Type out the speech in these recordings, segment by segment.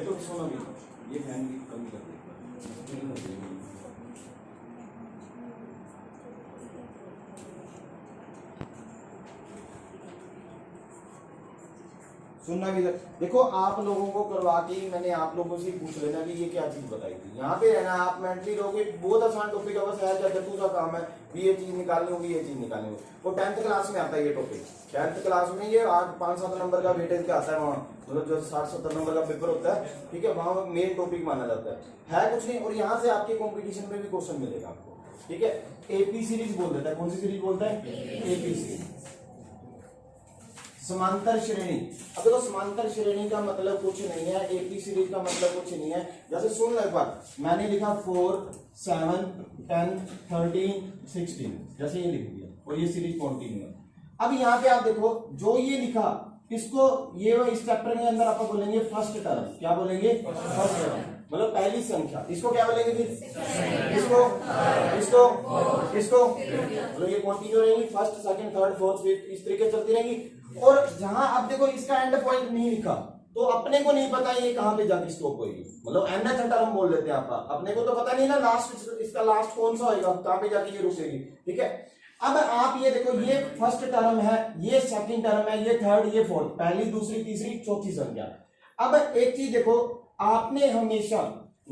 देखो सुनो भी, ये फैन की कमी कर देगा। सुनना भी देखो, आप लोगों को करवा के मैंने आप लोगों से पूछ लेना कि ये क्या चीज बताई थी। यहाँ पे रहना आप मेंटली रहोगे, बहुत आसान टॉपिक है, बस है क्या दत्तू सा काम है भी ये चीज निकालनी होगी, ये चीज निकालनी होगी। वो 10th क्लास में आता है ये टॉपिक, 10th क्लास में ये 5-7 नंबर का वेटेज का आता है वहाँ, मतलब जो 60-70 नंबर का पेपर होता है, ठीक है, वहाँ मेन टॉपिक माना जाता है कुछ नहीं। और यहाँ से आपके कॉम्पिटिशन में भी क्वेश्चन मिलेगा आपको, ठीक है। एपी सीरीज बोल देता है, कौन सी सीरीज बोलता है? एपी सीरीज, समांतर श्रेणी। अब देखो समांतर श्रेणी का मतलब कुछ नहीं है, एपी सीरीज का मतलब कुछ नहीं है। जैसे सुन एक बार, मैंने लिखा 4, 7, 10, 13, 16, जैसे ये लिख दिया और ये सीरीज कंटिन्यू है। अब यहाँ पे आप देखो जो ये लिखा, इसको ये इस चैप्टर के अंदर आप बोलेंगे फर्स्ट टर्म। क्या बोलेंगे? फर्स्ट टर्म, मतलब पहली संख्या। इसको क्या बोलेंगे फिर? इसको इसको इसको मतलब ये कंटिन्यू रहेंगी, first, second, third, fourth, fifth, इस तरीके चलती रहेंगी। और जहां आप देखो इसका एंड पॉइंट नहीं लिखा, तो अपने को नहीं पता ये कहां पे जाके स्टॉप होगी, मतलब nth टर्म बोल लेते हैं आपका, अपने को तो पता नहीं ना लास्ट, इसका लास्ट कौन सा होगा, कहां पे जाके ये रुकेगी, ठीक है। अब आप ये देखो, ये फर्स्ट टर्म है, ये सेकंड टर्म है, ये थर्ड, ये फोर्थ, पहली, दूसरी, तीसरी, चौथी संख्या। अब एक चीज देखो, आपने हमेशा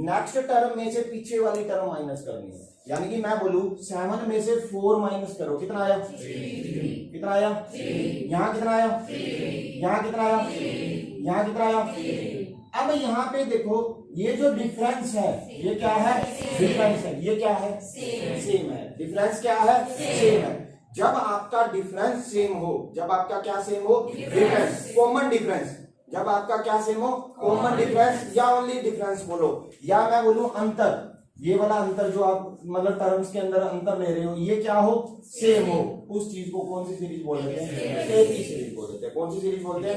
नेक्स्ट टर्म में से पीछे वाली टर्म माइनस करनी है। यानी कि मैं बोलूं 7 में से 4 माइनस करो, कितना आया? 3। कितना आया? 3। यहाँ कितना आया? 3। यहाँ कितना आया? 3। यहाँ कितना आया? 3। अब यहाँ पे देखो, ये जो डिफरेंस है ये क्या है? डिफरेंस है। ये क्या है? सेम है। डिफरेंस क्या है? सेम है। जब आपका डिफरेंस सेम हो, जब आपका क्या सेम हो? Difference, common difference. जब आपका क्या सेम हो? कॉमन डिफरेंस, या ओनली डिफरेंस बोलो, या मैं बोलूं अंतर, ये वाला अंतर जो आप मतलब टर्म्स के अंदर अंतर ले रहे हो, ये क्या हो? सेम हो। उस चीज को कौन सी सीरीज बोल देते हैं? एपी सीरीज बोल देते हैं। कौन सी सीरीज बोलते हैं?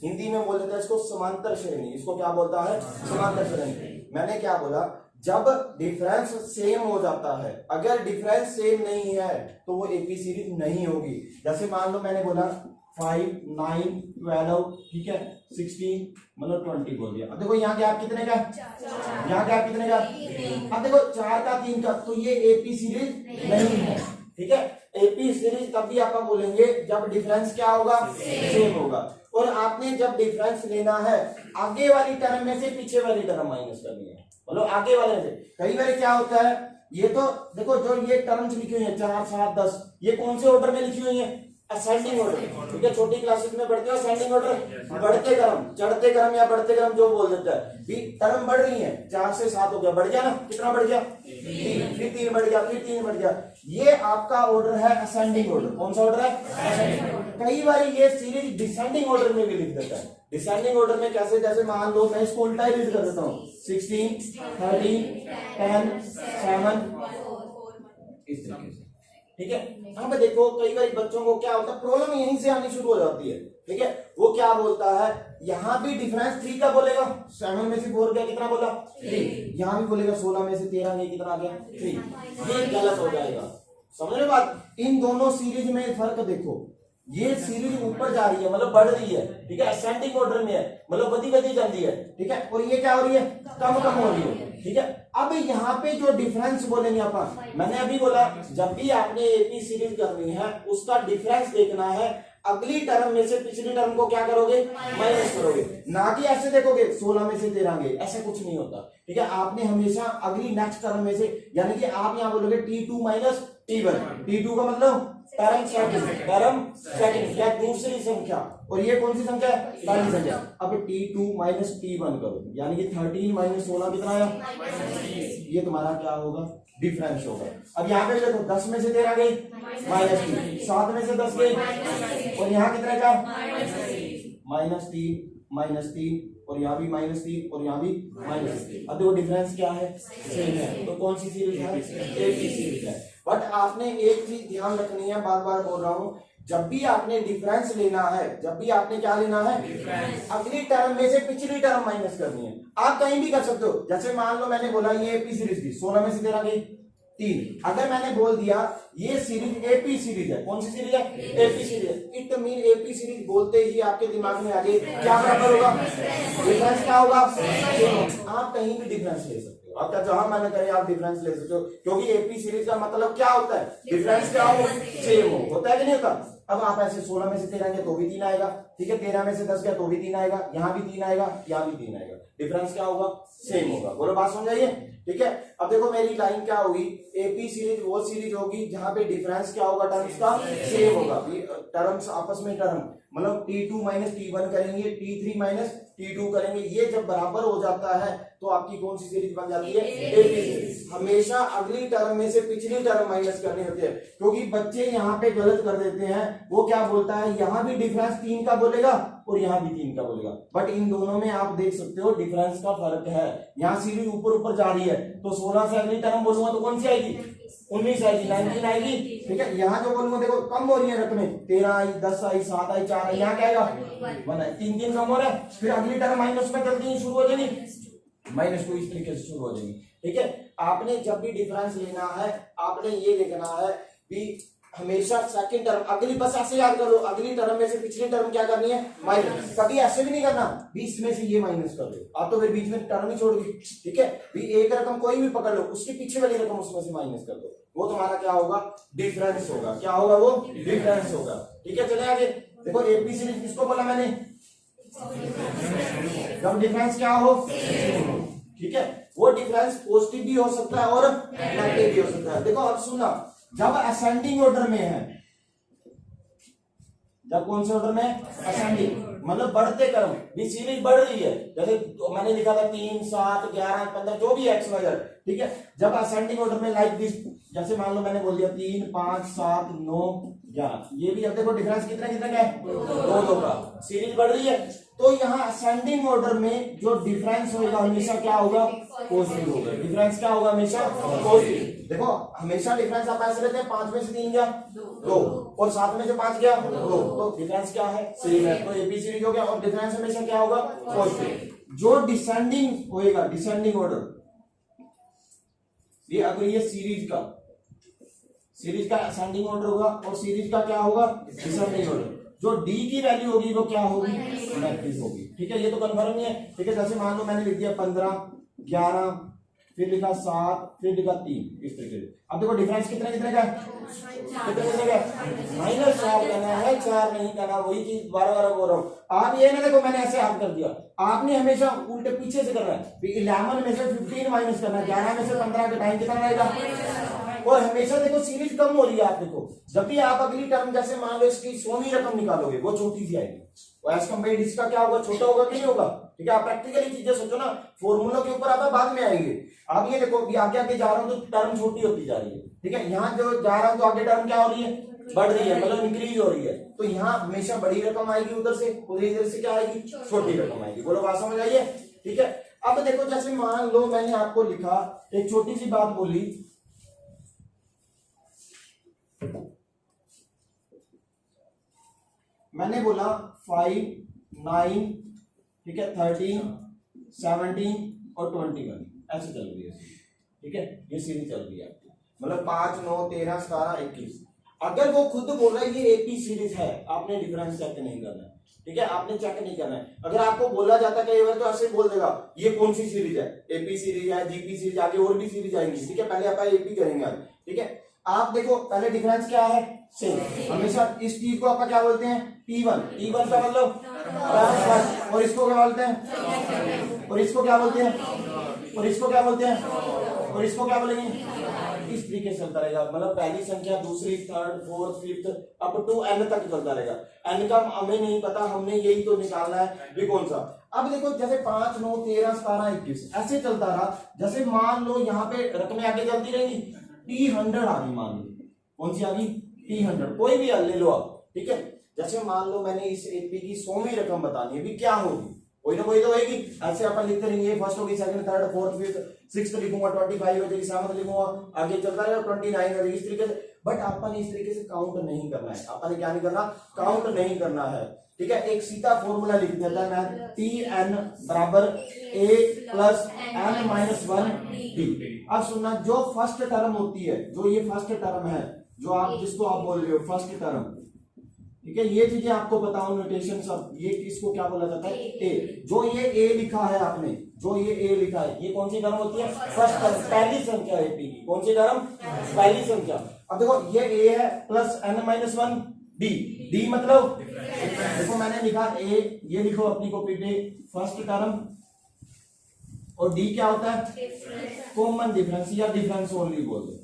हिंदी में बोल देते हैं इसको समांतर श्रेणी। इसको क्या बोलता है? समांतर श्रेणी। मैंने क्या बोला? जब डिफरेंस सेम हो जाता है, अगर डिफरेंस सेम नहीं है तो वो एपी सीरीज नहीं होगी। जैसे मान लो मैंने बोला 5, 9, 12, ठीक है, 16, मतलब 20 बोल दिया। अब देखो यहाँ गैप कितने का? यहाँ गैप कितने का? अब देखो 4 का 3 का, तो ये एपी सीरीज नहीं है, ठीक है। एपी सीरीज तभी आप बोलेंगे जब डिफरेंस क्या होगा? सेम होगा। और आपने जब डिफरेंस लेना है, आगे वाली टर्म में से पीछे वाली टर्म माइनस करनी है, मतलब आगे वाले से। कई बार क्या होता है, ये तो देखो जो ये टर्म्स लिखी हुई है 4, 7, 10, ये कौन से ऑर्डर में लिखी हुई है? असेंडिंग ऑर्डर, ठीक है। छोटी क्लासेस में पढ़ते हो असेंडिंग ऑर्डर, बढ़ते क्रम, चढ़ते क्रम या बढ़ते क्रम जो बोल देता है। भी टर्म बढ़ रही है, 4 से 7 हो गया, बढ़ गया ना, कितना बढ़ गया? 3, फिर 3 बढ़ गया, फिर 3 बढ़ गया। ये आपका ऑर्डर है असेंडिंग ऑर्डर। कौन सा ऑर्डर है? Ascending order. कई बार ये सीरीज डिसेंडिंग ऑर्डर में भी लिख देता है। डिसेंडिंग ऑर्डर में कैसे? जैसे मान लो मैं इसको उल्टा ही रीड कर देता हूँ, 16, 13, 10, 7, इस तरीके से, ठीक है। यहाँ पे देखो कई बार बच्चों को क्या होता है, प्रॉब्लम यहीं से आनी शुरू हो जाती है, ठीक है। वो क्या बोलता है, यहाँ भी डिफरेंस 3 का बोलेगा, 7 में से 4 गया, कितना बोला? 3। यहाँ भी बोलेगा 16 में से 13 गया, कितना आ गया? 3। ये गलत हो जाएगा, समझ रहे बात। इन दोनों सीरीज में फर्क देखो, ये सीरीज ऊपर जा रही है, मतलब बढ़ रही है, ठीक है, असेंडिंग ऑर्डर में है, मतलब बढ़ती जाती है, ठीक है। और ये क्या हो रही है? कम हो रही है, ठीक है। अब यहाँ पे जो डिफरेंस बोलेंगे अपन, मैंने अभी बोला जब भी आपने एपी सीरीज करनी है, उसका डिफरेंस देखना है। अगली टर्म में से पिछली टर्म को क्या करोगे? माइनस करोगे, ना कि ऐसे देखोगे 16 में से 13 गए, ऐसा कुछ नहीं होता, ठीक है। आपने हमेशा अगली नेक्स्ट टर्म में से, यानी कि आप यहाँ बोलोगे T2 माइनस T1। T2 का मतलब टर्म सेकंड, क्या दूसरी संख्या, और ये कौन सी संख्या है? पहली संख्या। अब T2 माइनस T1 करो, यानी कि 13 माइनस 16 कितना आया? ये तुम्हारा क्या होगा? डिफरेंस होगा। अब यहाँ पे देखो 10 में से 13 गई, -3, 7 में से 10 गई, और यहाँ कितने का? -3, और यहाँ भी -3, और यहाँ भी -3। अब देखो डिफरेंस क्या है? सेम है। तो कौन सी सीरीज है? एपी सीरीज है। बट आपने एक चीज ध्यान रखनी है, बार बार बोल रहा हूं, जब भी आपने डिफरेंस लेना है, जब भी आपने क्या लेना है? डिफरेंस। अगली टर्म में से पिछली टर्म माइनस करनी है। आप कहीं भी कर सकते हो, जैसे मान लो मैंने बोला ये एपी सीरीज थी, 16 में से 13 गई, 3। अगर मैंने बोल दिया ये सीरीज एपी सीरीज है, कौन सी सीरीज है? AP series. It mean AP series बोलते ही आपके दिमाग में आ गई क्या बराबर होगा? डिफरेंस क्या होगा? आप कहीं भी डिफरेंस ले सकते हो, आपका जहां मैंने करे आप डिफरेंस ले सकते हो, क्योंकि एपी सीरीज का मतलब क्या होता है? डिफरेंस क्या हो? सेम हो। होता है कि नहीं होता? अब आप ऐसे 16 में से 13 गया तो भी 3 आएगा, ठीक है, 13 में से 10 गया तो भी 3 आएगा, यहाँ भी 3 आएगा, यहाँ भी 3 आएगा, डिफरेंस क्या होगा? सेम होगा। बोलो बात समझाइए, ठीक है। अब देखो मेरी लाइन क्या होगी? एपी सीरीज वो सीरीज होगी जहां पे डिफरेंस क्या होगा? टर्म्स का सेम होगा। टर्म्स आपस में टर्म मतलब T2 माइनस T1 करेंगे, T3 माइनस T2 करेंगे, ये जब बराबर हो जाता है तो आपकी कौन सी सीरीज बन जाती है? AP series. हमेशा अगली टर्म में से पिछली टर्म माइनस करनी होती है, क्योंकि बच्चे यहाँ पे गलत कर देते हैं। वो क्या बोलता है, यहाँ भी डिफरेंस 3 का बोलेगा और यहाँ भी 3 का बोलेगा, बट इन दोनों में आप देख सकते हो डिफरेंस का फर्क है। यहाँ सीरीज ऊपर ऊपर जा रही है तो 16 से अगली टर्म बोलूंगा तो कौन सी आएगी? 19 आएगी, 19 आएगी, ठीक है। यहाँ जो बोलूंगा देखो कम हो रही है रकमें, 13 आई, 10 आई, 7 आई, 4 आई, यहाँ क्या आएगा? 1 आई, 3 कम हो रहा है। फिर अगली टर्म माइनस में चलती है, शुरू हो जाएगी -2, इस तरीके से शुरू हो जाएगी, ठीक है। आपने जब भी डिफरेंस लेना है आपने ये देखना है कि हमेशा सेकंड टर्म अगली, बस ऐसे याद कर लो, अगली टर्म में से पिछली टर्म क्या करनी है? माइनस। कभी ऐसे भी नहीं करना बीच में से ये माइनस कर दो, आप तो फिर बीच में टर्म ही छोड़ दी, ठीक है। भी एक रकम कोई भी पकड़ लो, उसके पीछे वाली रकम उसमें से माइनस कर दो, वो तुम्हारा क्या होगा? डिफरेंस होगा। क्या होगा? वो डिफरेंस होगा, ठीक है। चले आगे देखो, एपी सीरीज किसको बोला मैंने? जब डिफरेंस क्या हो? ठीक है। वो डिफरेंस पॉजिटिव भी हो सकता है और नेगेटिव भी हो सकता है। देखो अब सुनना, जब असेंडिंग ऑर्डर में है, जब कौन से ऑर्डर में? असेंडिंग, मतलब बढ़ते क्रम, भी सीरीज बढ़ रही है, जैसे मैंने लिखा था 3, 7, 11, 15 जो भी एक्स वगैरह, ठीक है। जब असेंडिंग ऑर्डर में लाइक दिस, जैसे मान लो मैंने बोल दिया 3, 5, 7, 9, 11, ये भी अब देखो डिफरेंस कितना कितना का है? 2 का, सीरीज बढ़ रही है। तो यहाँ असेंडिंग ऑर्डर में जो डिफरेंस होगा हमेशा क्या होगा? पॉजिटिव होगा। डिफरेंस क्या होगा? हमेशा पॉजिटिव। देखो हमेशा डिफरेंस आप ऐसे लेते हैं, 5 में से 3 गया 2 और 7 में से 5 गया 2, तो डिफरेंस क्या है? सेम है, तो एपी सीरीज हो गया और डिफरेंस हमेशा क्या होगा? पॉजिटिव। जो डिसेंडिंग होएगा, डिसेंडिंग ऑर्डर, ये अगर ये सीरीज का असेंडिंग ऑर्डर होगा और सीरीज का क्या होगा? Descending order. जो डी की वैल्यू होगी वो क्या होगी? नेगेटिव होगी, ठीक है। ये तो कंफर्म नहीं है, ठीक है। जैसे मान लो मैंने लिख दिया 15, 11, फिर लिखा 7, फिर लिखा 3, इस तरीके से। अब देखो डिफरेंस कितने कितने का है? कितने का? -4 कहना है, 4 नहीं कहना। वही चीज बार बार बोल रहा हूँ। आप ये ना देखो मैंने ऐसे हाथ कर दिया, आपने हमेशा उल्टे पीछे से करना है। 11 में से 15 माइनस करना है, 11 में से 15 का टाइम कितना रहेगा? और हमेशा देखो सीरीज कम हो रही है। आप देखो जब भी आप अगली टर्म, जैसे मान लो इसकी 100वीं रकम निकालोगे, वो छोटी सी आएगी, वो एज कम्पेयर इसका क्या होगा? छोटा होगा कि नहीं होगा? ठीक है। आप प्रैक्टिकली चीजें सोचो ना, फॉर्मूला के ऊपर आप बाद में आएंगे। आप ये देखो आगे आगे जा रहा हूं तो टर्म छोटी होती जा रही है, ठीक है। यहाँ जो जा रहा हूं तो आगे टर्म क्या हो रही है? बढ़ रही है, मतलब इंक्रीज हो रही है। तो यहाँ हमेशा बड़ी रकम आएगी, उधर से इधर से क्या आएगी? छोटी रकम आएगी। बोलो बात समझ आइए, ठीक है। अब देखो जैसे मान लो मैंने आपको लिखा, एक छोटी सी बात बोली, मैंने बोला 5, 9, ठीक है, 13, 17 और 21 ऐसे चल रही है, ठीक है। ये सीरीज चल रही है आपकी, मतलब 5, 9, 13, 17, 21। अगर वो खुद बोल रहा है ये एपी सीरीज है, आपने डिफरेंस चेक नहीं करना है, ठीक है। आपने चेक नहीं करना है। अगर आपको बोला जाता कई बार तो ऐसे बोल देगा ये कौन सी सीरीज है? एपी सीरीज है, जीपी सीरीज, आगे और भी सीरीज आएंगी, ठीक है। पहले आप एपी करेंगे आज, ठीक है। आप देखो पहले डिफरेंस क्या है? सेम। हमेशा इस टी को आप क्या बोलते हैं? T1। T1 का मतलब, और इसको क्या बोलते हैं? और इसको क्या बोलते हैं? और इसको क्या बोलते हैं? और इसको क्या बोलेंगे? इस तरीके से चलता रहेगा, मतलब पहली संख्या, दूसरी, third, fourth, fifth, up to n तक चलता रहेगा। n का हमें नहीं पता, हमने यही तो निकालना है भी कौन सा। अब देखो जैसे 5, 9, 13, 17, 21 ऐसे चलता रहा। जैसे मान लो यहाँ पे रकमें आगे चलती रहेंगी, T100 आ गई, मान लो कौन सी आ गई? T100, कोई भी ले लो आप, ठीक है। जैसे मान लो मैंने इस एपी की 100वीं रकम बतानी है, भी क्या होगी? कोई ना कोई तो होगी। ऐसे अपन लिखते रहेंगे, फर्स्ट होगी, second, third, fourth, fifth, sixth लिखूंगा, 25 हो जाएगी, सेवंथ लिखूंगा, आगे चलता रहेगा, 29 हो जाएगी, इस तरीके से। बट अपन इस तरीके से काउंट नहीं करना है। अपन क्या नहीं करना? काउंट नहीं करना है, ठीक है। एक सीधा फॉर्मूला लिख देता है मैं, Tn बराबर a plus n minus 1 d। अब सुनना, जो फर्स्ट टर्म होती है, जो ये फर्स्ट टर्म है, जो आप जिसको आप बोल रहे हो फर्स्ट टर्म, ठीक है, ये चीजें आपको बताओ नोटेशन सब, ये किसको क्या बोला जाता है, ए। जो ये ए लिखा है आपने, जो ये ए लिखा है, ये कौन सी टर्म होती है, फर्स्ट टर्म, पहली संख्या है पी की, कौन सी टर्म, पहली संख्या। अब देखो ये ए है प्लस n-1 डी, डी मतलब देखो मैंने लिखा ए, ये लिखो अपनी कॉपी पे फर्स्ट टर्म, और डी क्या होता है, कॉमन डिफरेंस या डिफरेंस ओनली बोल दो।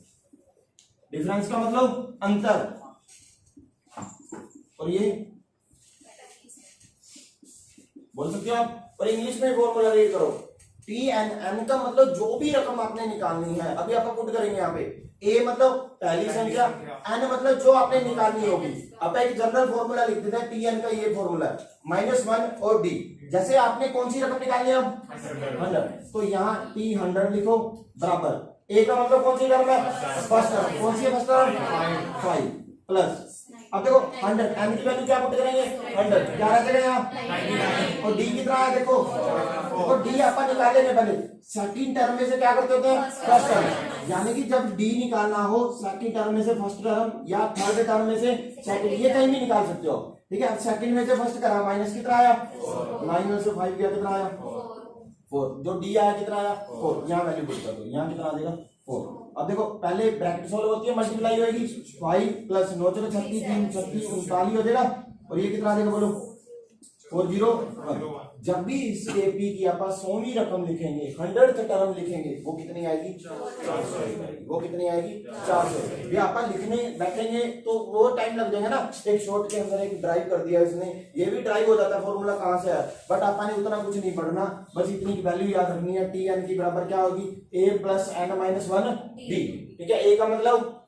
डिफरेंस का मतलब अंतर, और ये बोल सकते हो आप। और इंग्लिश में फॉर्मूला रीड करो, टी एन, एन का मतलब जो भी रकम आपने निकालनी है, अभी आप पुट करेंगे यहाँ पे, ए मतलब पहली संख्या, एन मतलब जो आपने निकालनी होगी। अब एक जनरल फॉर्मूला लिख देते हैं, टी एन का ये फॉर्मूला है -1 और डी। जैसे आपने कौन सी रकम निकालनी है अब 100, तो यहाँ टी 100 लिखो बराबर, ए का मतलब कौन सी टर्म है, फर्स्ट टर्म, कौन सी है फर्स्ट टर्म, 5 प्लस, अब देखो 100, एन की वैल्यू क्या पुट करेंगे 100, क्या रह जाएगा यहाँ, और डी कितना है देखो, देखो डी अपन निकालेंगे पहले, सेकंड टर्म में से क्या करते होते हैं, फर्स्ट टर्म, यानी कि जब डी निकालना हो सेकंड टर्म में से फर्स्ट टर्म या थर्ड टर्म में से सेकंड, ये कहीं भी निकाल सकते हो, ठीक है। सेकंड में से फर्स्ट करा, माइनस कितना आया, 9 में से 5 गया कितना आया 4, जो डी आया कितना आया 4, यहाँ वैल्यू पुट कर दो, यहाँ कितना आ जाएगा 4। अब देखो पहले ब्रैकेट सॉल्व होती है, मल्टीप्लाई होगी, 5 प्लस 9 चलो 36 3 36 39 हो जाएगा, और ये कितना आ जाएगा बोलो 401। जब भी इस एपी की आप 100वीं रकम लिखेंगे, 100th टर्म लिखेंगे, वो कितनी आएगी 400, वो कितनी आएगी 400। ये आप लिखने बैठेंगे तो वो टाइम लग जाएगा ना, एक शॉर्ट के अंदर एक ड्राइव कर दिया इसने, ये भी ड्राइव हो जाता है, फॉर्मूला कहाँ से है, बट आपने उतना कुछ नहीं पढ़ना, बस इतनी की वैल्यू याद रखनी है, टी एन की बराबर क्या होगी, ए प्लस n-1 डी, ठीक है। ए का मतलब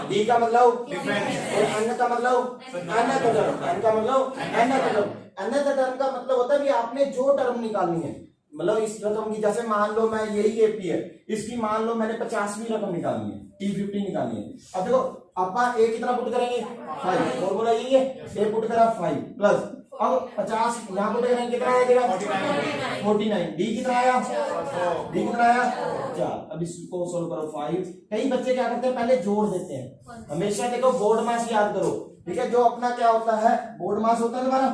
डी का मतलब और एन का मतलब nth टर्म, एन का मतलब nth टर्म, nth टर्म का मतलब होता है कि आपने जो टर्म निकालनी है, मतलब इस रकम की, जैसे मान लो मैं यही एपी है, इसकी मान लो मैंने 50वीं रकम निकालनी है, T50 निकालनी है। अब देखो आप ए कितना पुट करेंगे 5, फॉर्मूला यही है, ए पुट करा 5 प्लस, अब 50 यहाँ पुट करेंगे कितना आ जाएगा 49, डी कितना आया, डी कितना आया 4। अब इसको सोल्व करो 5। कई बच्चे क्या करते हैं पहले जोड़ देते हैं, हमेशा देखो बोर्ड मास याद करो, ठीक है, जो अपना क्या होता है बोर्ड मास होता है तुम्हारा,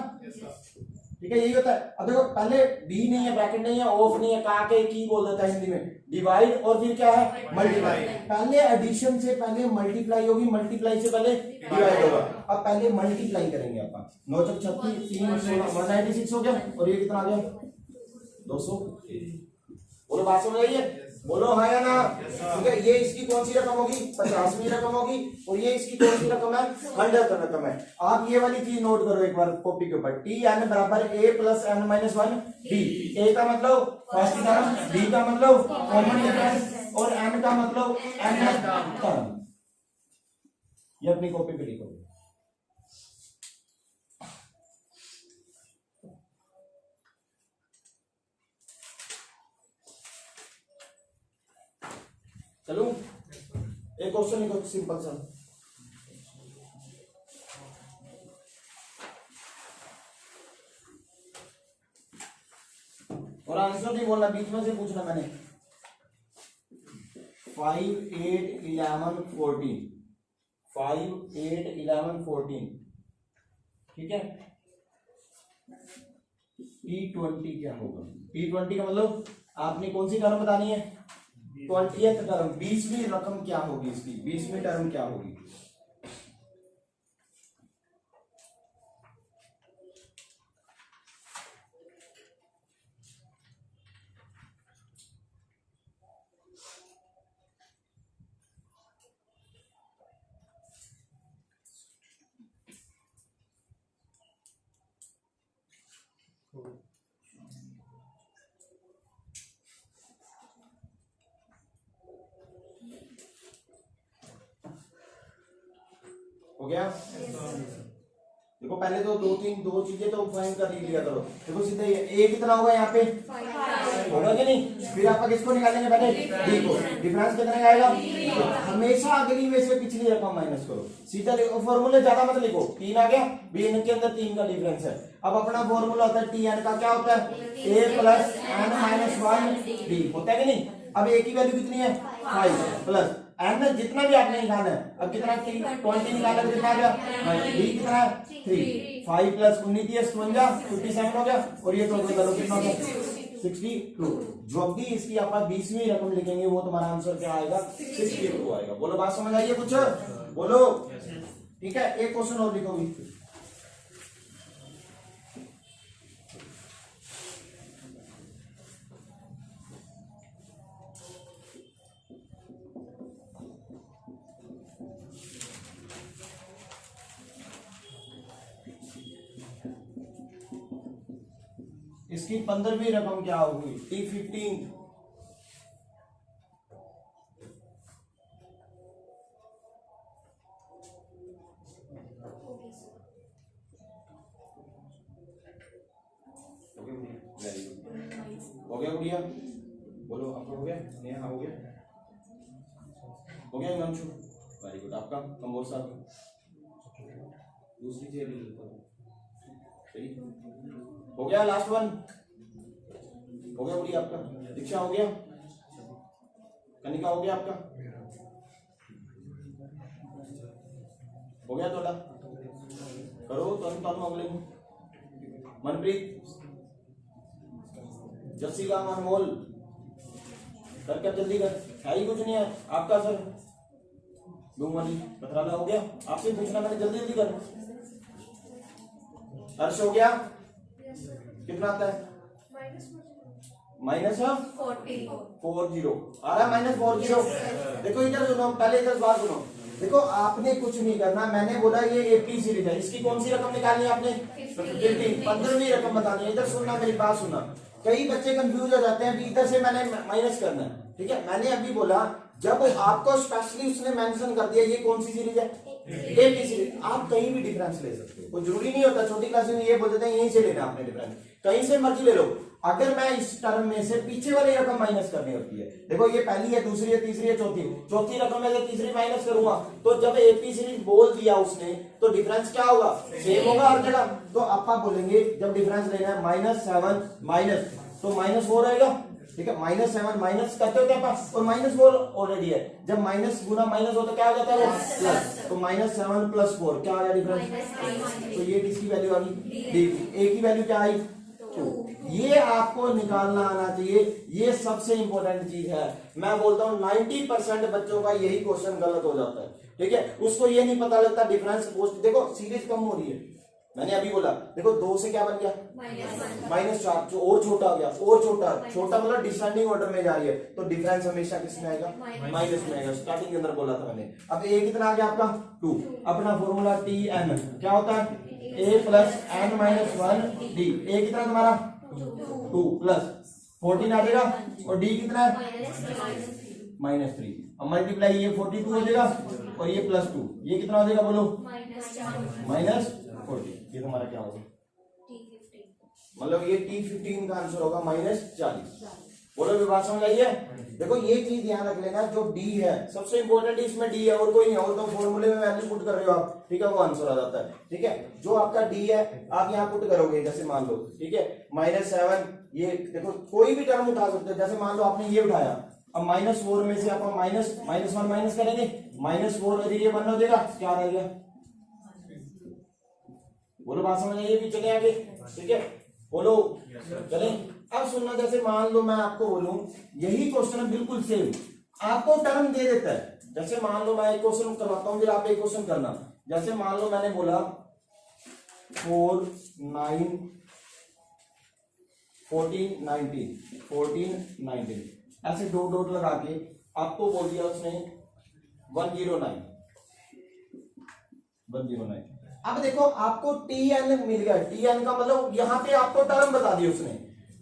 ठीक है, यही होता है। अब देखो पहले डी नहीं है, ब्रैकेट नहीं है, ऑफ नहीं है, का के की बोल देता है हिंदी में, डिवाइड और फिर क्या है मल्टीप्लाई। पहले एडिशन से पहले मल्टीप्लाई होगी, मल्टीप्लाई से पहले डिवाइड होगा। अब पहले मल्टीप्लाई करेंगे अपन, 9 × 36 3 16 196 हो गया, और ये कितना आ गया 200। बोलो बात समझ आई है, बोलो हाँ या ना, ठीक है। ये इसकी कौन सी रकम होगी 50वीं रकम होगी, और ये इसकी कौन सी रकम है 100th रकम है। आप ये वाली चीज नोट करो एक बार कॉपी के ऊपर, टी एन बराबर ए प्लस n-1 डी। ए का मतलब फर्स्ट टर्म, डी का मतलब कॉमन डिफरेंस, और एन का मतलब nth टर्म। ये अपनी कॉपी पे लिखो। चलो एक क्वेश्चन लिखो सिंपल सा, और आंसर नहीं बोलना, बीच में से पूछना मैंने। 5 8 11 14, 5 8 11 14, ठीक है। T20 क्या होगा, T20 का मतलब आपने कौन सी टर्म बतानी है 20th टर्म, 20वीं रकम क्या होगी इसकी, 20वीं टर्म क्या होगी। हो गया। देखो पहले तो दो चीजें तो फाइंड कर लिया करो। देखो सीधे ए कितना होगा यहाँ पे होगा कि नहीं, फिर आप किसको निकालेंगे पहले डी को, डिफरेंस कितना आएगा, हमेशा अगली में से पिछली रकम माइनस करो, सीधा लिखो, फॉर्मूले ज्यादा मत लिखो, 3 आ गया, बी एन के अंदर 3 का डिफरेंस है। अब अपना फॉर्मूला होता है टी एन का क्या होता है ए प्लस n-1 डी, होता है कि नहीं। अब ए की वैल्यू कितनी है 5 प्लस एन में जितना भी आपने निकाला है, अब कितना 20 निकाला तो कितना आ गया, बी कितना है 3, 5 प्लस 19 57 हो गया, और ये टोटल करो कितना हो गया 62। जब भी इसकी आप 20वीं रकम लिखेंगे वो तुम्हारा आंसर क्या आएगा 62 आएगा। बोलो बात समझ आइए कुछ, बोलो ठीक है। एक क्वेश्चन और लिखोगी, इसकी 15वीं रकम क्या होगी T15। हो गया गुड़िया, बोलो आपका हो गया, नेहा हो गया, हो गया हिमांशु, वेरी गुड। आपका कंबोज साहब दूसरी चेयर सही हो गया, लास्ट वन हो गया गुड़िया आपका, दीक्षा हो गया, कनिका हो गया आपका, हो गया थोड़ा करो तुम अगले मनप्रीत जस्सिका अनमोल करके जल्दी कर, है ही कुछ नहीं है आपका सर डूमनी पथराला हो गया, आपसे पूछना मैंने, जल्दी जल्दी कर। हर्ष हो गया, कितना आता है -40 आ रहा है -40। देखो इधर सुनो, पहले इधर बात सुनो, देखो आपने कुछ नहीं करना, मैंने बोला ये एपी सीरीज है, इसकी कौन सी रकम निकालनी है आपने 15वीं रकम बतानी है। इधर सुनना मेरी बात सुनना, कई बच्चे कंफ्यूज हो जाते हैं कि इधर से मैंने माइनस करना है, ठीक है। मैंने अभी बोला जब आपको स्पेशली उसने मेंशन कर दिया ये कौन सी सीरीज है एपी सीरीज, आप कहीं भी डिफरेंस ले सकते हो, कोई जरूरी नहीं होता छोटी क्लास में ये बोल देते हैं यहीं से लेना आपने डिफरेंस, कहीं से मर्जी ले लो। अगर मैं इस टर्म में से पीछे वाली रकम माइनस करनी होती है, देखो ये पहली है, दूसरी है, तीसरी है, चौथी रकम में से तीसरी माइनस करूंगा, तो जब एपी सीरीज बोल दिया उसने तो डिफरेंस क्या होगा सेम होगा हर जगह। तो आप बोलेंगे जब डिफरेंस लेना है -7 माइनस, तो -4 आएगा, ठीक है। -7 माइनस करते होते हैं पास, और -4 ऑलरेडी है, जब माइनस गुना माइनस हो तो क्या हो जाता है वो प्लस, तो -7 + 4 क्या आ गया डिफरेंस, तो ये किसकी वैल्यू आ गई डी की, ए की वैल्यू क्या आई 2। ये आपको निकालना आना चाहिए, ये सबसे इंपॉर्टेंट चीज है। मैं बोलता हूं 90% बच्चों का यही क्वेश्चन गलत हो जाता है, ठीक है। उसको ये नहीं पता लगता डिफरेंस पोस्ट, देखो सीरीज कम हो रही है, मैंने अभी बोला देखो 2 से क्या बन गया -4, जो और छोटा हो गया, और छोटा मतलब डिसेंडिंग ऑर्डर में जा रही है, तो डिफरेंस हमेशा किसमें आएगा माइनस में आएगा। स्टार्टिंग के अंदर बोला था मैंने। अब ए कितना आ गया आपका 2, अपना फॉर्मूला Tn क्या होता है a + n - 1 d, a कितना तुम्हारा 2 प्लस 14 आ जाएगा, और d कितना है -3। अब मल्टीप्लाई ये 42 हो जाएगा, और ये +2, ये कितना हो जाएगा बोलो -40, ये तुम्हारा क्या होगा मतलब ये T15 का आंसर होगा -40। बोलो भी बात समझ आई है। देखो ये चीज ध्यान रख लेना, जो D है सबसे इंपॉर्टेंट इसमें D है, और कोई नहीं, और तो फॉर्मूले में वैल्यू पुट कर रहे हो आप, ठीक है, वो आंसर आ जाता है, ठीक है। जो आपका D है आप यहाँ पुट करोगे, जैसे मान लो, ठीक है, -7, ये देखो कोई भी टर्म उठा सकते हो, जैसे मान लो आपने ये उठाया, अब -4 में से आप -1 माइनस करेंगे, -4 ये 1 हो जाएगा, क्या रहेगा बोलो बात समझ आइए, भी चले आगे, ठीक है, बोलो चले। अब सुनना, जैसे मान लो मैं आपको बोलूं यही क्वेश्चन है बिल्कुल सेम, आपको टर्म दे देता है, जैसे मान लो मैं एक क्वेश्चन करवाता हूं, फिर आप एक क्वेश्चन करना। जैसे मान लो मैंने बोला 4 9 14 19 ऐसे डॉट लगा के आपको बोल दिया उसने 109। अब देखो आपको Tn मिल गया, Tn का मतलब यहाँ पे आपको टर्म बता दी उसने,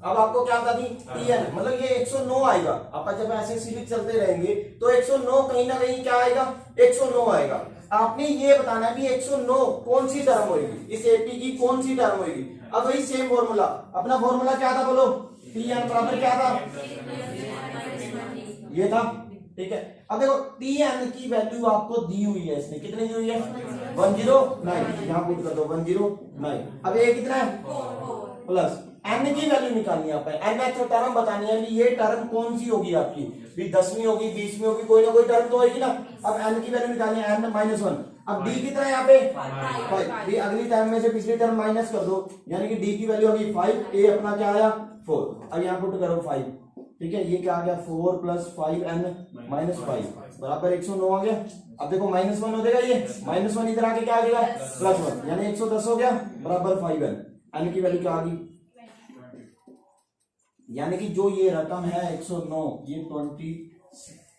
अब आपको क्या बता दी Tn, मतलब ये 109 आएगा। आप जब ऐसे सीरीज चलते रहेंगे तो 109 कहीं ना कहीं क्या आएगा 109 आएगा। आपने ये बताना है भी 109 कौन सी टर्म होगी, इस एपी की कौन सी टर्म होगी। अब वही सेम फॉर्मूला, अपना फॉर्मूला क्या था बोलो, Tn बराबर क्या था, ये था, ठीक है। अब देखो Tn की वैल्यू आपको दी हुई है, इसने कितनी दी हुई है 109, यहाँ पुट कर दो 109। अब ये कितना है प्लस एन की वैल्यू निकालनी है आपको, nth टर्म बतानी है कि ये टर्म कौन सी होगी आपकी, भी 10वीं होगी, 20वीं होगी, कोई ना कोई टर्म तो होगी ना। अब n की वैल्यू निकालनी है, n माइनस 1। अब d कितना है यहाँ पे 5, अगली टर्म में से पिछली टर्म माइनस कर दो, यानी कि d की वैल्यू होगी 5, a अपना क्या आया 4। अब यहाँ पुट करो 5, ठीक है, ये क्या आ गया 4 + 5n - 5 बराबर 109 आ गया। अब देखो -1 हो जाएगा, ये -1 इधर आके क्या आ जाएगा +1, यानी 110 हो गया बराबर 5n। n की वैल्यू क्या आ गई, यानी कि जो ये रकम है 109, ये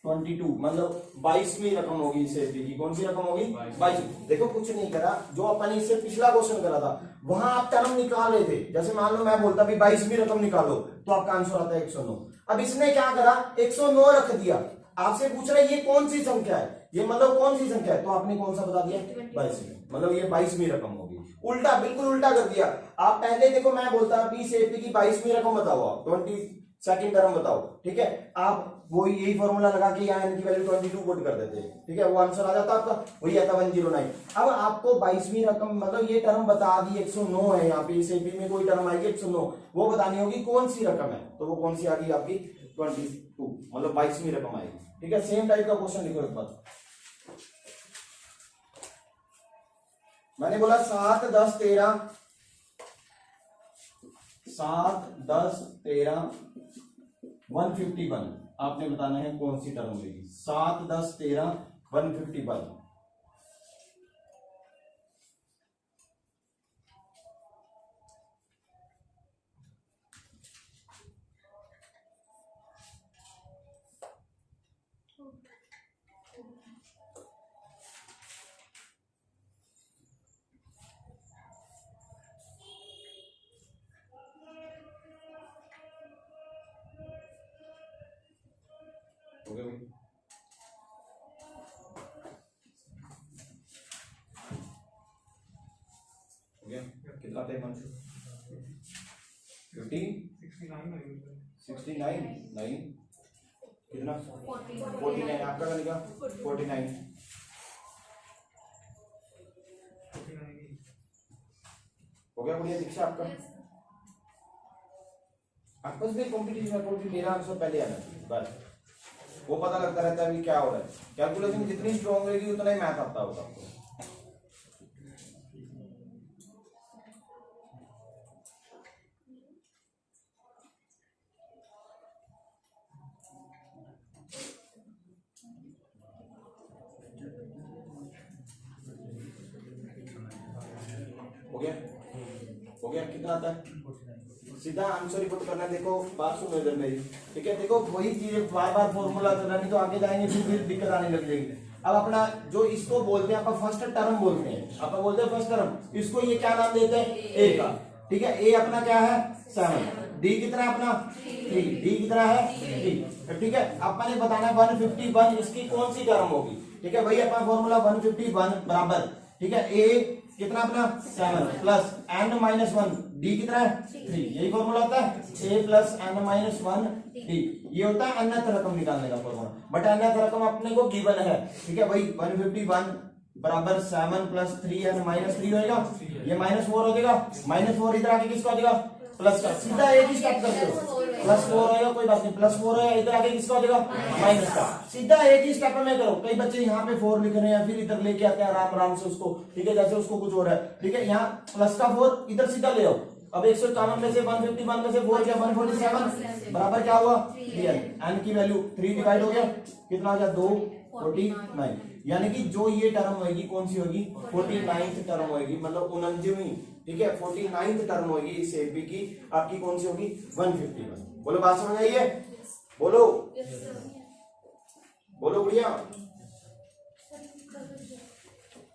22 मतलब 22वीं रकम होगी इस एपी की। कौन सी रकम होगी 22। देखो कुछ नहीं करा, जो अपन इससे पिछला क्वेश्चन करा था वहां आप टर्म निकाल रहे थे। जैसे मान लो मैं बोलता भी 22वीं रकम निकालो तो आपका आंसर आता है 109। अब इसने क्या करा 109 रख दिया, आपसे पूछ रहा है ये कौन सी संख्या है, ये मतलब कौन सी संख्या है, तो आपने कौन सा बता दिया 22वीं, मतलब ये 22वीं रकम होगी। उल्टा, बिल्कुल उल्टा कर दिया। आप पहले देखो मैं बोलता बी से एपी की 22वीं रकम बताओ, आप 22nd टर्म बताओ, ठीक है, आप वो यही फॉर्मूला लगा के यहाँ n की वैल्यू 22 पुट कर देते, ठीक है, वो आंसर आ जाता आपका, वही आता 109। अब आपको 22वीं रकम मतलब ये टर्म बता दी 109 है, यहाँ पे इस एपी में कोई टर्म आएगी 109, वो बतानी होगी कौन सी रकम है, तो वो कौन सी आ गई आपकी 22, मतलब 22वीं रकम आएगी, ठीक है। सेम टाइप का क्वेश्चन लिखो एक बार। मैंने बोला 7 10 13 151, आपने बताना है कौन सी टर्म होगी। 7 10 13 151, हो गया भाई? हो गया? कितना टाइम 69 नहीं कितना 49, आपका बनेगा 49। हो गया बढ़िया दीक्षा आपका। आपस में कॉम्पिटिशन है, मेरा आंसर पहले आना चाहिए बस, वो पता लगता रहता है कि क्या हो रहा है। कैलकुलेशन जितनी स्ट्रॉन्ग रहेगी उतना ही मैथ आता होगा आपको। हो गया कितना आता है, सीधा आंसर रिपोर्ट करना है। देखो बात सुनो इधर मेरी, ठीक है, देखो वही चीज बार बार फॉर्मूला करना, नहीं तो आगे जाएंगे फिर दिक्कत आने लग जाएगी। अब अपना जो इसको बोलते हैं आप फर्स्ट टर्म बोलते हैं, आप बोलते हैं फर्स्ट टर्म, इसको ये क्या नाम देते हैं ए का, ठीक है, ए अपना क्या है 7, डी कितना है अपना 3, डी कितना है 3, ठीक है। अपने बताना है 151 इसकी कौन सी टर्म होगी, ठीक है, वही अपना फॉर्मूला 151 बराबर, ठीक है, ए कितना अपना 7 प्लस n - 1 d कितना है 3, यही फॉर्मूला होता है a प्लस n - 1 d, ये होता है nth रकम निकालने का फॉर्मूला। बट nth रकम अपने को गिवन है, ठीक है, वही 151 बराबर 7 प्लस 3n - 3 होएगा, ये -4 हो जाएगा, -4 इधर आके किसका हो जाएगा प्लस का, सीधा एक ही स्टेप कर दो, +4 होएगा, कोई बात नहीं, +4 है, इधर आके किसका हो जाएगा माइनस का, सीधा एक ही स्टेप में करो। कई बच्चे यहाँ पे 4 लिख रहे हैं फिर इधर लेके आते हैं आराम आराम से उसको, ठीक है, जैसे उसको कुछ हो रहा है, ठीक है, यहाँ प्लस का 4 इधर सीधा ले आओ। अब 151 में से 151 में से 4 क्या 147 बराबर क्या हुआ 3n, n की वैल्यू 3 डिवाइड हो गया, कितना हो गया 2 49, यानी कि जो ये टर्म होगी कौन सी होगी 49th टर्म होगी, मतलब 49वीं, ठीक है, 49th टर्म होगी इस एपी की, आपकी कौन सी होगी 151। बोलो बात समझ आई है, बोलो बोलो बढ़िया।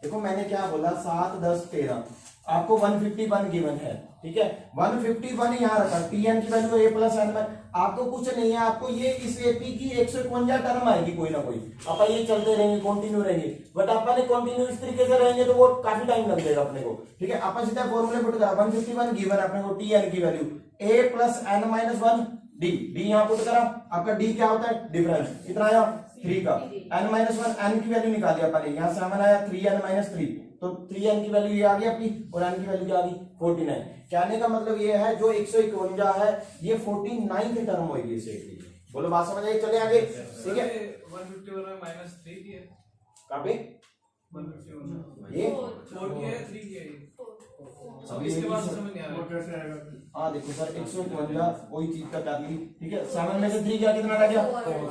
देखो मैंने क्या बोला 7 10 13, आपको 151 गिवन है, ठीक है, 151 यहाँ रखा, tn की वैल्यू a प्लस n में, आपको कुछ नहीं है, आपको ये इस एपी की 151 टर्म आएगी कोई ना कोई, आप ये चलते रहेंगे कंटिन्यू रहेंगे, बट अपन कंटिन्यू इस तरीके से रहेंगे तो वो काफी टाइम लग जाएगा अपने को, ठीक है। अपन सीधा फॉर्मूले पुट करा 151 गिवन अपने को tn की value a plus n - 1 d, d यहाँ पुट करा, आपका d क्या होता है डिफरेंस, कितना आया 3 का, n - 1 n की वैल्यू निकाली अपन ने, यहाँ 7 आया 3n - 3, तो 3n की वैल्यू ये आ गई अपनी और n की वैल्यू क्या आ गई 49। कहने का मतलब ये है जो 151 है ये 49th टर्म होगी इसे। बोलो बात समझ आई? चले आगे, ठीक है। 151 में -3 की है, कहां पे 151 ये 4 की है 3 की है ये। अब अब इसके बाद समझ नहीं आ रहा। हाँ देखो सर 151 वही चीज का क्या थी, ठीक है। 7 में से 3 क्या कितना रह गया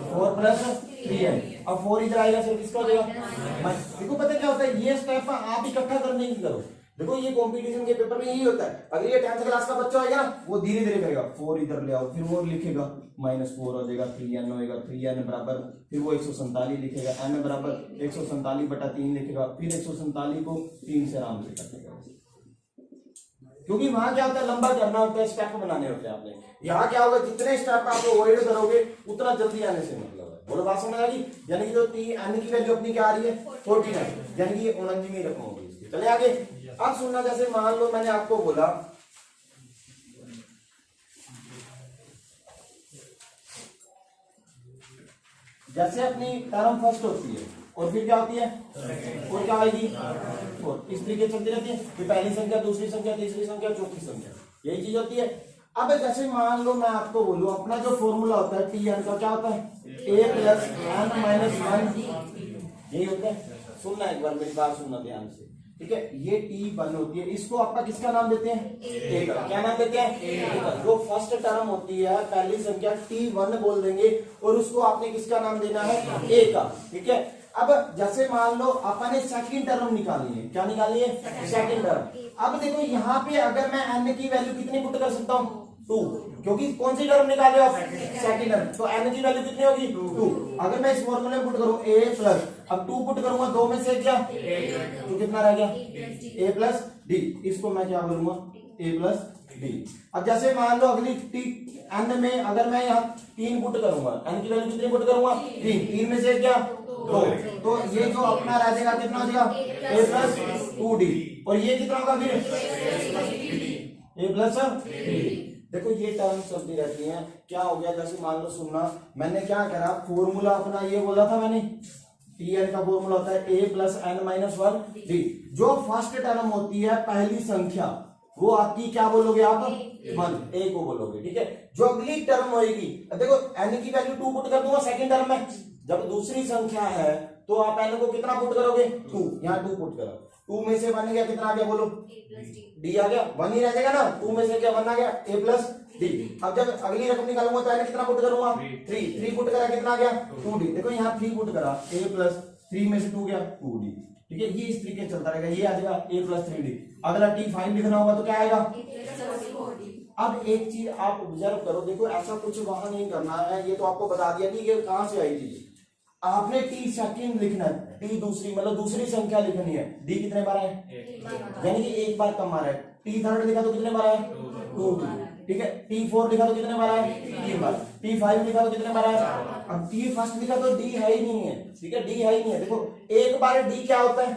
4 प्लस 3 है। अब 4 इधर आएगा सर किसका हो जाएगा। देखो पता क्या होता है ये स्टेप आप इकट्ठा करने की करो। देखो ये कंपटीशन के पेपर में यही होता है। अगर ये 10th क्लास का बच्चा आएगा ना वो धीरे धीरे करेगा 4 इधर ले आओ, फिर वो लिखेगा -4 हो जाएगा 3n होएगा, 3n बराबर फिर वो 147 लिखेगा, n बराबर 147/3 लिखेगा, फिर 147 को 3 से आराम से कर देगा। क्योंकि वहां क्या होता है लंबा करना होता है, स्टेप बनाने होते हैं आपने। यहाँ क्या होगा जितने स्टेप आप अवॉइड करोगे उतना जल्दी आने से मतलब है। बोलो बात समझ आ गई। यानी कि जो n की वैल्यू अपनी क्या आ रही है 49, यानी कि ये 49वीं रकम होगी इसकी। चले आगे। अब सुनना, जैसे मान लो मैंने आपको बोला जैसे अपनी टर्म फर्स्ट होती है और फिर क्या होती है और क्या आएगी और इस तरीके चलती रहती है। फिर पहली संख्या, दूसरी संख्या, तीसरी संख्या, चौथी संख्या, यही चीज होती है। अब जैसे मान लो मैं आपको बोलूं अपना जो फॉर्मूला होता है Tn का क्या होता है a प्लस n माइनस 1, यही होता है। सुनना एक बार मेरी बात सुनना ध्यान से, ठीक है। ये T1 होती है, इसको आपका किसका नाम देते हैं a का। क्या नाम देते हैं a का। जो फर्स्ट टर्म होती है पहली संख्या T1 बोल देंगे और उसको आपने किसका नाम देना है a का, ठीक है। अब जैसे मान लो अपन ने सेकंड टर्म निकाली है, क्या निकाली है सेकंड टर्म। अब देखो यहाँ पे अगर मैं n की वैल्यू कितनी पुट कर सकता हूँ 2, क्योंकि कौन सी टर्म निकाले आप सेकंड टर्म, तो n की वैल्यू कितनी होगी 2। अगर मैं इस फॉर्मूले में पुट करूं a प्लस, अब 2 पुट करूंगा 2 में से क्या तो कितना रह गया a प्लस d। इसको मैं क्या बोलूंगा a प्लस d। अब जैसे मान लो अगली n में अगर मैं यहाँ 3 पुट करूंगा, n की वैल्यू कितनी पुट करूंगा 3 में से क्या 2, तो ये जो अपना रह जाएगा कितना हो जाएगा a प्लस 2d। और ये कितना होगा फिर a प्लस d। देखो ये टर्म चलती रहती हैं। क्या हो गया जैसे मान लो सुनना, मैंने क्या करा फॉर्मूला अपना ये बोला था मैंने Tn का फॉर्मूला होता है a plus n minus 1 d। जो फर्स्ट टर्म होती है पहली संख्या वो आपकी क्या बोलोगे आप 1 a को बोलोगे, ठीक है। जो अगली टर्म होगी, देखो n की वैल्यू 2 पुट कर दूंगा सेकंड टर्म में। जब दूसरी संख्या है तो आप n को कितना पुट करोगे 2, यहाँ 2 पुट करो। 2 में से 1 गया कितना आ गया बोलो d आ गया, 1 ही रह जाएगा ना। 2 में से क्या 1 आ गया a प्लस d। अब जब अगली रकम निकालूंगा तो n कितना पुट करूंगा 3 पुट करा कितना आ गया 2d। देखो यहाँ 3 पुट करा a प्लस 3 में से 2 गया 2d, ठीक है। ये इस तरीके चलता रहेगा, ये आ जाएगा a प्लस 3d। अगला t5 लिखना होगा तो क्या आएगा। अब एक चीज आप ऑब्जर्व करो, देखो ऐसा कुछ वहां नहीं करना है, ये तो आपको बता दिया कि ये कहां से आई थी। आपने टी सेकंड लिखना है, टी दूसरी मतलब दूसरी संख्या लिखनी है। डी कितने बार है यानी कि एक बार कम आ रहा है। टी थर्ड लिखा तो कितने बार है 2, ठीक है। टी फोर लिखा तो कितने बार है 3 बार। टी 5 लिखा तो कितने बार है। अब टी फर्स्ट लिखा तो डी है ही नहीं है, ठीक है। डी है ही नहीं है। देखो एक बार डी क्या होता है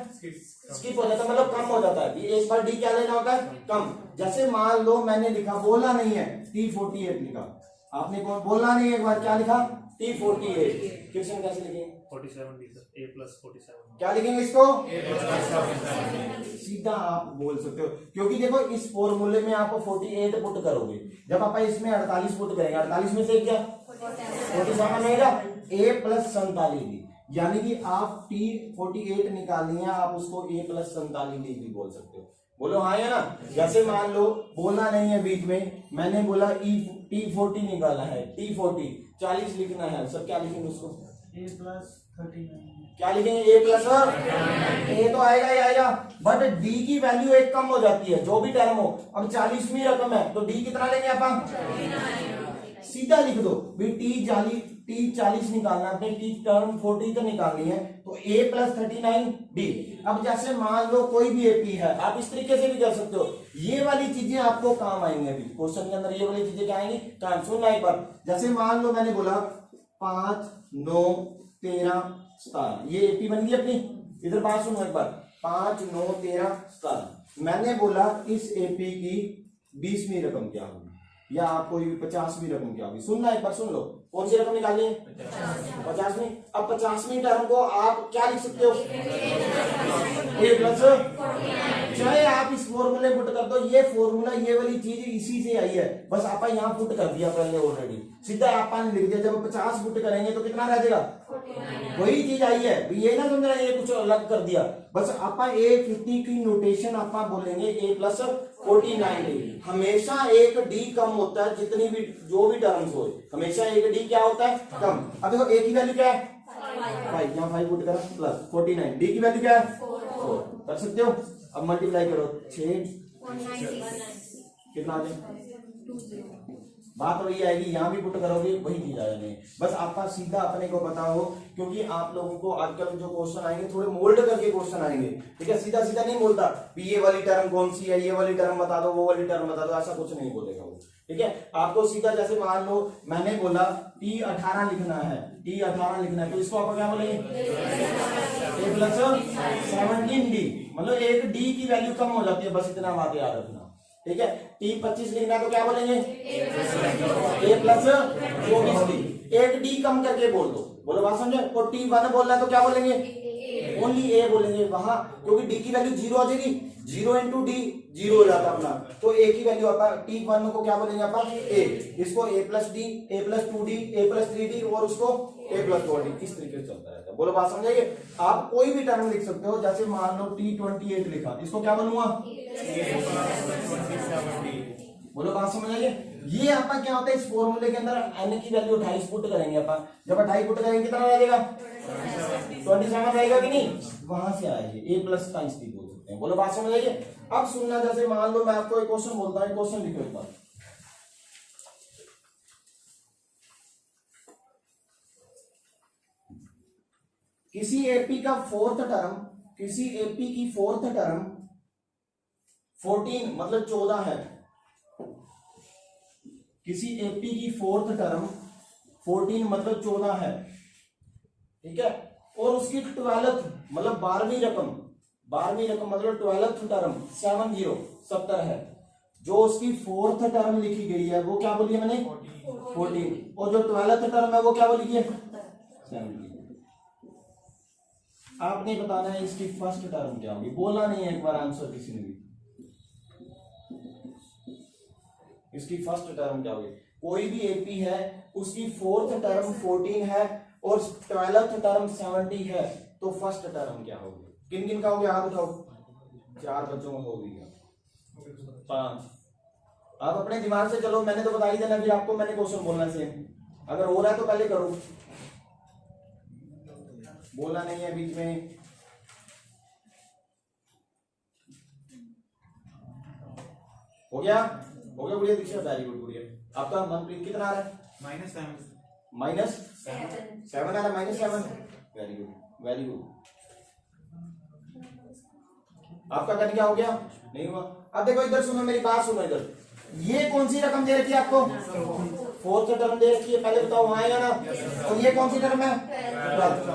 स्किप हो जाता है, मतलब कम हो जाता है। ये एक बार डी क्या लेना होता है कम। जैसे मान लो मैंने लिखा, बोला नहीं है T48 लिखा, आपने बोलना नहीं एक बार क्या लिखा T48। क्वेश्चन कैसे लिखेंगे 47 डी सर a प्लस 47 क्या लिखेंगे इसको सीधा आप बोल सकते हो, क्योंकि देखो इस फॉर्मूले में आप 48 पुट करोगे, जब आप इसमें 48 पुट करेंगे 48 में से क्या 47 रहेगा a प्लस 47, यानी कि आप T48 निकालनी है, आप उसको a प्लस 47 भी बोल सकते हो। बोलो हाँ या ना। जैसे मान लो बोलना नहीं है बीच में, मैंने बोला T40 निकाला है, T40 40 लिखना है, सब क्या लिखेंगे उसको a प्लस 39। क्या लिखेंगे a प्लस, a तो आएगा ही आएगा, बट d की वैल्यू एक कम हो जाती है जो भी टर्म हो। अब 40वीं रकम है तो d कितना लेंगे आप सीधा लिख दो भी T40 निकालना है, T टर्म 40 तो निकालनी है, तो a प्लस 39 d। अब जैसे मान लो कोई भी AP है, आप इस तरीके से भी कर सकते हो। ये वाली चीजें आपको काम आएंगे अभी क्वेश्चन के अंदर, ये वाली चीजें क्या आएंगी काम। सुनना एक बार, जैसे मान लो मैंने बोला 5 9 13 17, ये AP बन गई अपनी। इधर बात सुनो एक बार, 5 9 13 17। मैंने बोला इस AP की 20वीं रकम क्या होगी, या आप कोई भी 50 भी रकम क्या होगी, सुनना एक बार सुन लो, कौन सी रकम निकालनी है 50वीं। अब 50वीं टर्म को आप क्या लिख सकते हो ए प्लस, चाहे आप इस फॉर्मूले पुट कर दो, ये फॉर्मूला ये वाली चीज इसी से आई है, बस आप यहाँ पुट कर दिया पहले ऑलरेडी, सीधा आपने लिख दिया। जब 50 पुट करेंगे तो कितना रह जाएगा, वही चीज आई है, ये ना समझना ये कुछ अलग कर दिया, बस आप A50 की नोटेशन आप बोलेंगे A प्लस 49D। हमेशा एक D कम होता है, जितनी भी जो भी टर्म्स हो, हमेशा एक D क्या होता है कम। अब देखो A की वैल्यू क्या है 5, यहाँ 5 पुट करा प्लस 49, D की वैल्यू क्या है 4, कर सकते हो। अब मल्टीप्लाई करो 6 कितना आ जाए, बात वही आएगी, यहाँ भी पुट करोगे वही चीज आ जानी है, बस आपका सीधा अपने को पता हो, क्योंकि आप लोगों को आजकल जो क्वेश्चन आएंगे थोड़े मोल्ड करके क्वेश्चन आएंगे, ठीक है, सीधा सीधा नहीं बोलता ये वाली टर्म कौन सी है, ये वाली टर्म बता दो, वो वाली टर्म बता दो, ऐसा कुछ नहीं बोलेगा वो, ठीक है। आपको सीधा जैसे मान लो मैंने बोला T18 लिखना है, T18 लिखना है, तो इसको आप क्या बोलेंगे A प्लस 17D, मतलब एक D की वैल्यू कम हो जाती है, बस इतना बात याद रखना, ठीक है। T25 लिखना है तो क्या बोलेंगे A प्लस 24D, एक D कम करके बोल दो, बोलो बात समझे। और T1 बोलना है तो क्या बोलेंगे ओनली A बोलेंगे वहां, क्योंकि D की वैल्यू 0 आ जाएगी, 0 इंटू D 0 हो जाता अपना, तो A की वैल्यू आपका T1 को क्या बोलेंगे आपका A, इसको A plus D, A plus 2D, A plus 3D और उसको A प्लस 4D, इस तरीके से चलता रहता है, बोलो बात समझाइए। आप कोई भी टर्म लिख सकते हो, जैसे मान लो T28 लिखा, इसको क्या बनूंगा बोलो बात समझ आइए। ये आपका क्या होता है इस फॉर्मूले के अंदर n की वैल्यू 28 पुट करेंगे अपन, जब 28 पुट करेंगे कितना रह जाएगा 27 रहेगा कि नहीं, वहां से आएगी A प्लस का स्थिति बोल सकते हैं, बोलो बात समझ आइए। अब सुनना, जैसे मान लो मैं आपको एक क्वेश्चन बोलता हूँ, क्वेश्चन लिखो एक बार, किसी एपी का फोर्थ टर्म, किसी एपी की फोर्थ टर्म 14 मतलब 14 है, किसी एपी की फोर्थ टर्म 14 मतलब 14 है, ठीक है, और उसकी 12th मतलब 12वीं रकम मतलब 12th टर्म 70 है, जो उसकी फोर्थ टर्म लिखी गई है वो क्या बोली है मैंने 14, और जो 12th टर्म है वो क्या बोली है 70। आपने बताना है इसकी फर्स्ट टर्म क्या होगी, बोलना नहीं है एक बार आंसर किसी ने भी, इसकी फर्स्ट टर्म क्या होगी। कोई भी एपी है उसकी फोर्थ टर्म 14 है और 12th टर्म 70 है, तो फर्स्ट टर्म क्या होगी, किन किन का हो गया हाथ उठाओ, 4 बच्चों का हो गया 5। आप अपने दिमाग से चलो, मैंने तो बता ही देना, फिर आपको मैंने क्वेश्चन बोलना सेम, अगर हो रहा है तो पहले करो, बोलना नहीं है बीच में। हो गया गुड़िया दीक्षा, वेरी गुड गुड़िया। आपका मनप्रीत कितना आ रहा है -7 आ रहा है, -7, वेरी गुड। आपका कल क्या हो गया, नहीं हुआ। अब देखो इधर सुनो, मेरी बात सुनो इधर, ये कौन सी रकम दे रखी है आपको, फोर्थ टर्म दे रखी है, पहले बताओ हाँ या ना, और ये कौन सी टर्म है,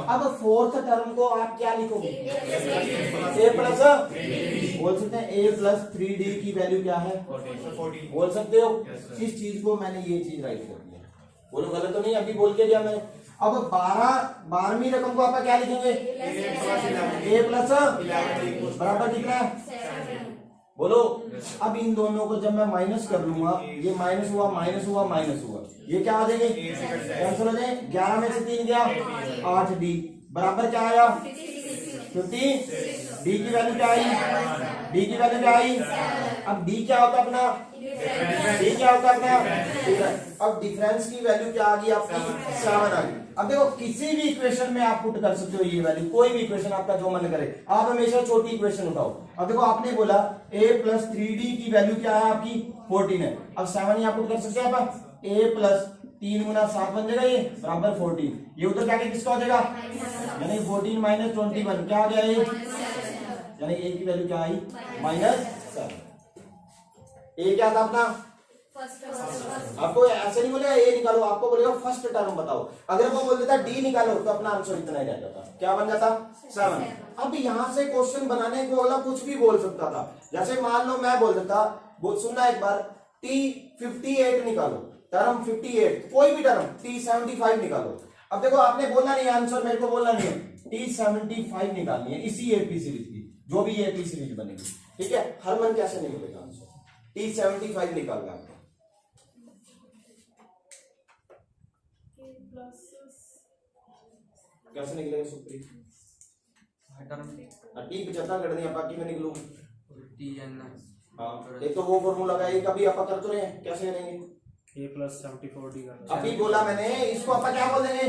अब फोर्थ टर्म को आप क्या लिखोगे A प्लस, बोल सकते हैं A प्लस 3D की वैल्यू क्या है 40, बोल सकते हो। इस चीज को मैंने ये चीज राइट कर दिया, बोलो गलत तो नहीं, अभी बोल के दिया मैंने। अब 12वीं रकम को आप क्या लिखेंगे A प्लस बराबर कितना है, बोलो। अब इन दोनों को जब मैं माइनस कर लूंगा, ये माइनस हुआ, ये क्या आ जाएंगे कैंसिल हो जाए, 11 में से 3 गया 8D बराबर क्या आया 50। D की वैल्यू क्या आई, अब D क्या होता है अपना, अब डिफरेंस की वैल्यू क्या आ गई आपकी 7 आ गई। अब देखो किसी भी इक्वेशन में आप पुट कर सकते हो ये वैल्यू, कोई भी इक्वेशन आपका जो मन करे, आप हमेशा छोटी इक्वेशन उठाओ। अब देखो आपने बोला A प्लस 3D की वैल्यू क्या है आपकी 14 है, अब 7 यहाँ पुट कर सकते हैं आप, A प्लस 3 गुना 7 बन जाएगा, ये बराबर 14, ये उधर जाके किसका हो जाएगा, यानी 14 माइनस 21 क्या आ गया ये, यानी A की वैल्यू क्या आई -7। A क्या था अपना, आपको ऐसे नहीं बोलेगा A निकालो, आपको बोलेगा फर्स्ट टर्म बताओ। अगर वो बोल देता D निकालो तो अपना आंसर इतना ही रह जाता, क्या बन जाता 7। अब यहां से क्वेश्चन बनाने को वाला कुछ भी बोल सकता था, जैसे मान लो मैं बोल देता, सुनना एक बार, T 58 निकालो, टर्म 58, कोई भी टर्म T75 निकालो। अब देखो आपने बोलना नहीं आंसर, मेरे को बोलना नहीं है, T75 निकालनी है इसी एपी सीरीज की, जो भी एपी सीरीज बनेगी, ठीक है। हरमन कैसे निकलेगा आंसर? T75 निकालना है, कैसे निकलेगा सुप्रीत? T75 कर दिया, बाकी में निकलूंगा। हाँ, एक तो वो फॉर्मूला का एक अभी आप कर तो रहे हैं, कैसे करेंगे? A plus 74D का अभी बोला मैंने, इसको आप क्या बोल देंगे?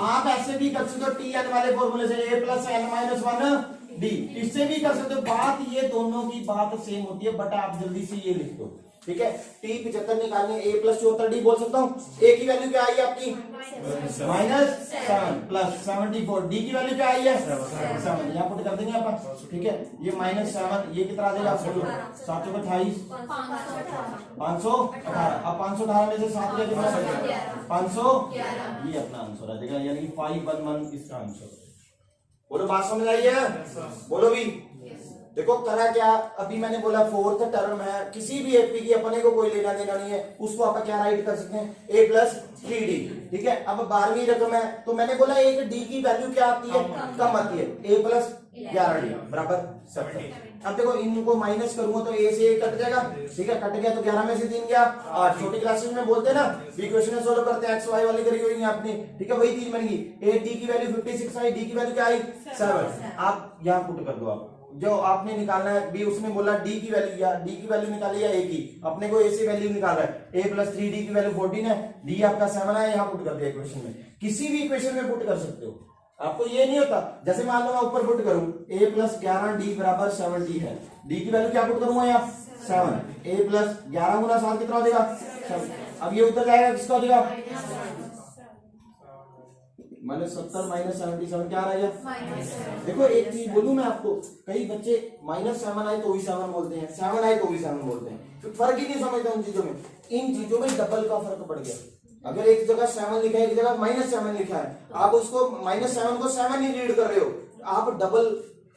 आप ऐसे भी कर सकते हो टी एन वाले फॉर्मूले से, a plus N minus 1 D, इससे भी कर सकते हो। बात ये दोनों की बात सेम होती है, बट आप जल्दी से ये लिख दो, ठीक है। T75 निकालनी है, a प्लस 74 डी बोल सकता हूँ। a की वैल्यू क्या आई है आपकी? -7 प्लस 74, डी की वैल्यू क्या आई है? 7, यहाँ पुट कर देंगे आप, ठीक है। ये -7, ये कितना आ जाएगा आपको? 728, 518। अब 518 में से 7 क्या कितना? 511, ये अपना आंसर आ जाएगा, यानी कि 511 इसका आंसर। बोलो बात समझ आई है? बोलो भी। देखो करा क्या, अभी मैंने बोला फोर्थ टर्म है, किसी भी एपी की अपने को कोई लेना देना नहीं है, उसको आप क्या राइट कर सकते हैं? a प्लस 3d, ठीक है। अब 12वीं रकम है, तो मैंने बोला एक d की वैल्यू क्या आती है? कम आती है, a प्लस 11d बराबर 70। अब देखो इनको माइनस करूंगा तो a से a कट जाएगा, ठीक है। कट गया तो 11 में से 3 गया 8। छोटी क्लासेस में बोलते हैं ना, इक्वेशन सोल्व करते हैं, एक्स वाई वाली करी हुई है आपने, ठीक है। वही चीज बन गई, a d की वैल्यू 56 आई, d की वैल्यू क्या आई? 7। आप यहाँ पुट कर दो, आप जो आपने निकालना है बी, उसने बोला डी की वैल्यू, या डी की वैल्यू निकाली या ए की, अपने को ए से वैल्यू निकालना है। a प्लस 3d की वैल्यू 14 है, डी आपका 7 है, यहाँ पुट कर दिया इक्वेशन में। किसी भी इक्वेशन में पुट कर सकते हो, आपको ये नहीं होता। जैसे मान लो मैं ऊपर पुट करूं a प्लस 11d बराबर 70 है, डी की वैल्यू क्या पुट करूंगा यहाँ? 7। a प्लस 11 गुना 7 कितना हो जाएगा? 7। अब ये उतर जाएगा, किसका हो जाएगा? -70 माइनस 77 क्या आ रहा है? देखो एक चीज बोलूं मैं आपको, कई बच्चे -7 आए तो भी 7 बोलते हैं, 7 आए तो भी 7 बोलते हैं, तो फर्क ही नहीं समझते उन चीजों में। इन चीजों में डबल का फर्क पड़ गया। अगर एक जगह 7 लिखा है, एक जगह -7 लिखा है, आप उसको -7 को 7 ही रीड कर रहे हो, आप डबल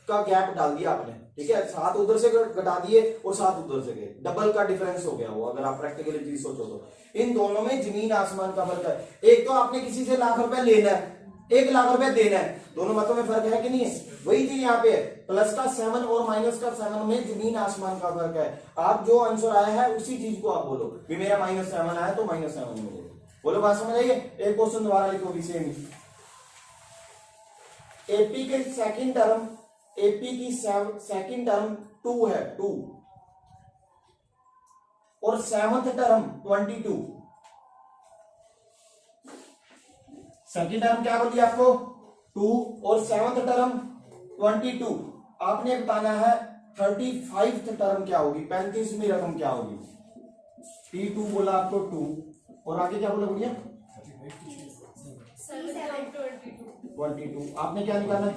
का गैप डाल दिया आपने, ठीक है। 7 उधर से घटा दिए और 7 उधर से गए, डबल का डिफरेंस हो गया वो। अगर आप प्रैक्टिकली चीज सोचो तो इन दोनों में जमीन आसमान का फर्क है। एक तो आपने किसी से लाख रुपए लेना है, 1 लाख रुपए देना है, दोनों मतों में फर्क है कि नहीं है? वही चीज यहाँ पे है, प्लस का 7 और माइनस का 7 में जमीन आसमान का फर्क है। आप जो आंसर आया है उसी चीज को आप बोलो कि मेरा -7 आया तो -7 मिलेगा। बोलो बात समझ आइए। एक क्वेश्चन दोबारा लिखो भी सेम। एपी के सेकंड टर्म, एपी की सेकंड टर्म 2 है, 2, और 7th टर्म 22। सेकंड टर्म क्या बोली आपको? 2 और 7th टर्म 22। आपने बताना है 35th टर्म क्या होगी, 35वीं रकम क्या होगी। T2 बोला आपको 2, और आगे क्या बोला भैया? 22। आपने क्या निकाला है?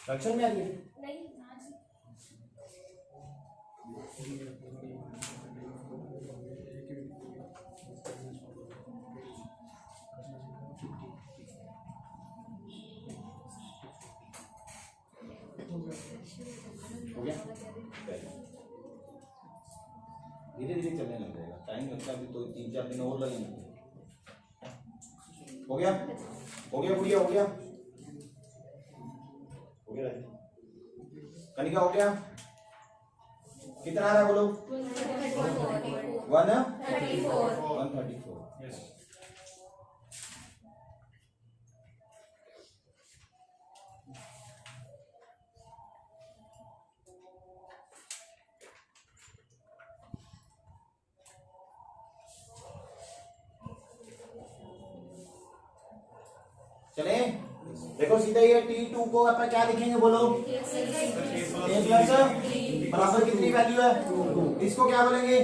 फ्रैक्शन में आ गया। धीरे धीरे चलने लग जाएगा, टाइम लगता है, अभी तो 3-4 दिन और लगेंगे। हो गया? हो गया गुड़िया? हो गया? हो गया कनिका? हो गया? कितना आ रहा है बोलो? 134। यस। चले देखो सीधा ये T2 को अपन क्या लिखेंगे बोलो? a प्लस बराबर कितनी वैल्यू है? 2। इसको क्या बोलेंगे?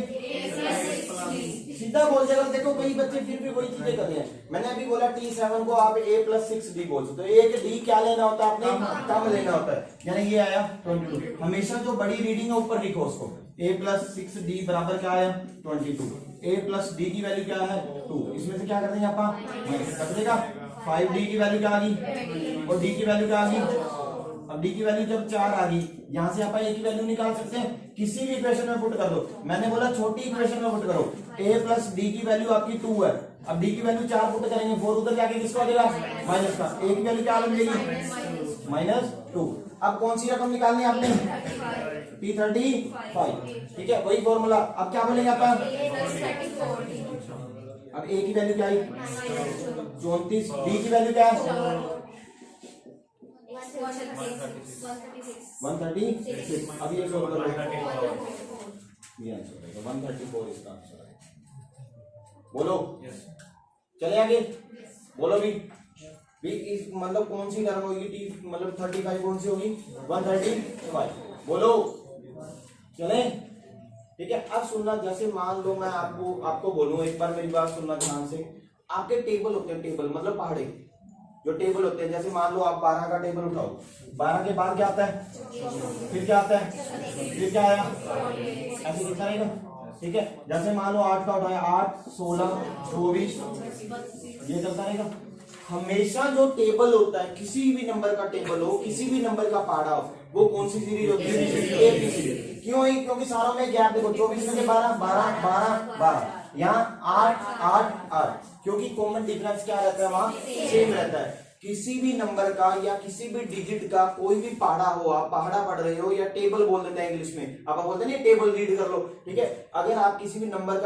सीधा बोल देगा। देखो कई बच्चे फिर भी वही चीजें कर रहे हैं। मैंने अभी बोला T7 को आप a प्लस 6d बोल सकते हो। एक d क्या लेना होता है आपने? कम लेना होता है, यानी ये आया 22। हमेशा जो बड़ी रीडिंग है ऊपर लिखो उसको। a प्लस 6d बराबर क्या आया? 22। a प्लस d की वैल्यू क्या है? 2। इसमें से क्या कर देंगे आप? कट देगा। 5d की वैल्यू क्या आ गई और d की वैल्यू क्या आ गई? अब डी की वैल्यू जब 4 आ गई, यहां से आप ए की वैल्यू निकाल सकते हैं, किसी भी इक्वेशन में पुट कर दो। मैंने बोला छोटी इक्वेशन में पुट करो, a प्लस डी की वैल्यू आपकी 2 है, अब डी की वैल्यू 4 पुट करेंगे, 4 उधर जाके किसको आ जाएगा माइनस का, a की वैल्यू क्या आ जाएगी -2। अब कौन सी रकम निकालनी है आपने, P35, ठीक है, वही फॉर्मूला। अब क्या बोलेंगे आप, अब a की वैल्यू क्या आई 34, डी की वैल्यू क्या है 136। अब ये सोल्व करो, ये आंसर है 134 इसका आंसर है। बोलो चले आगे, बोलो भी इस मतलब कौन सी टर्म होगी, टी मतलब 35 कौन सी होगी 135, बोलो चले, ठीक है। अब सुनना, जैसे मान लो मैं आपको बोलूं, एक बार मेरी बात सुनना ध्यान से। आपके टेबल होते हैं, टेबल मतलब पहाड़े जो टेबल होते हैं, जैसे मान लो आप 12 का टेबल उठाओ, 12 के बाद क्या आता है, फिर क्या आता है, फिर क्या आया, ऐसे कितना रहेगा, ठीक है। जैसे मान लो 8 का उठाया, 8 16 24, ये चलता रहेगा। हमेशा जो टेबल होता है, किसी भी नंबर का टेबल हो, किसी भी नंबर का पहाड़ा हो, वो कौन सी सीरीज होती है, ए बी सीरीज। क्यों है, क्योंकि सारों में गैप देखो, 24 में से 12 12 12 12, यहाँ 8 8 8, क्योंकि कॉमन डिफरेंस क्या रहता है, वहां सेम रहता है। किसी भी नंबर का या किसी भी डिजिट का कोई भी पहाड़ा हो, आप पहाड़ा पढ़ रहे हो या टेबल बोल देते हैं इंग्लिश में, आप बोलते हैं टेबल रीड कर लो, ठीक है। अगर आप किसी भी नंबर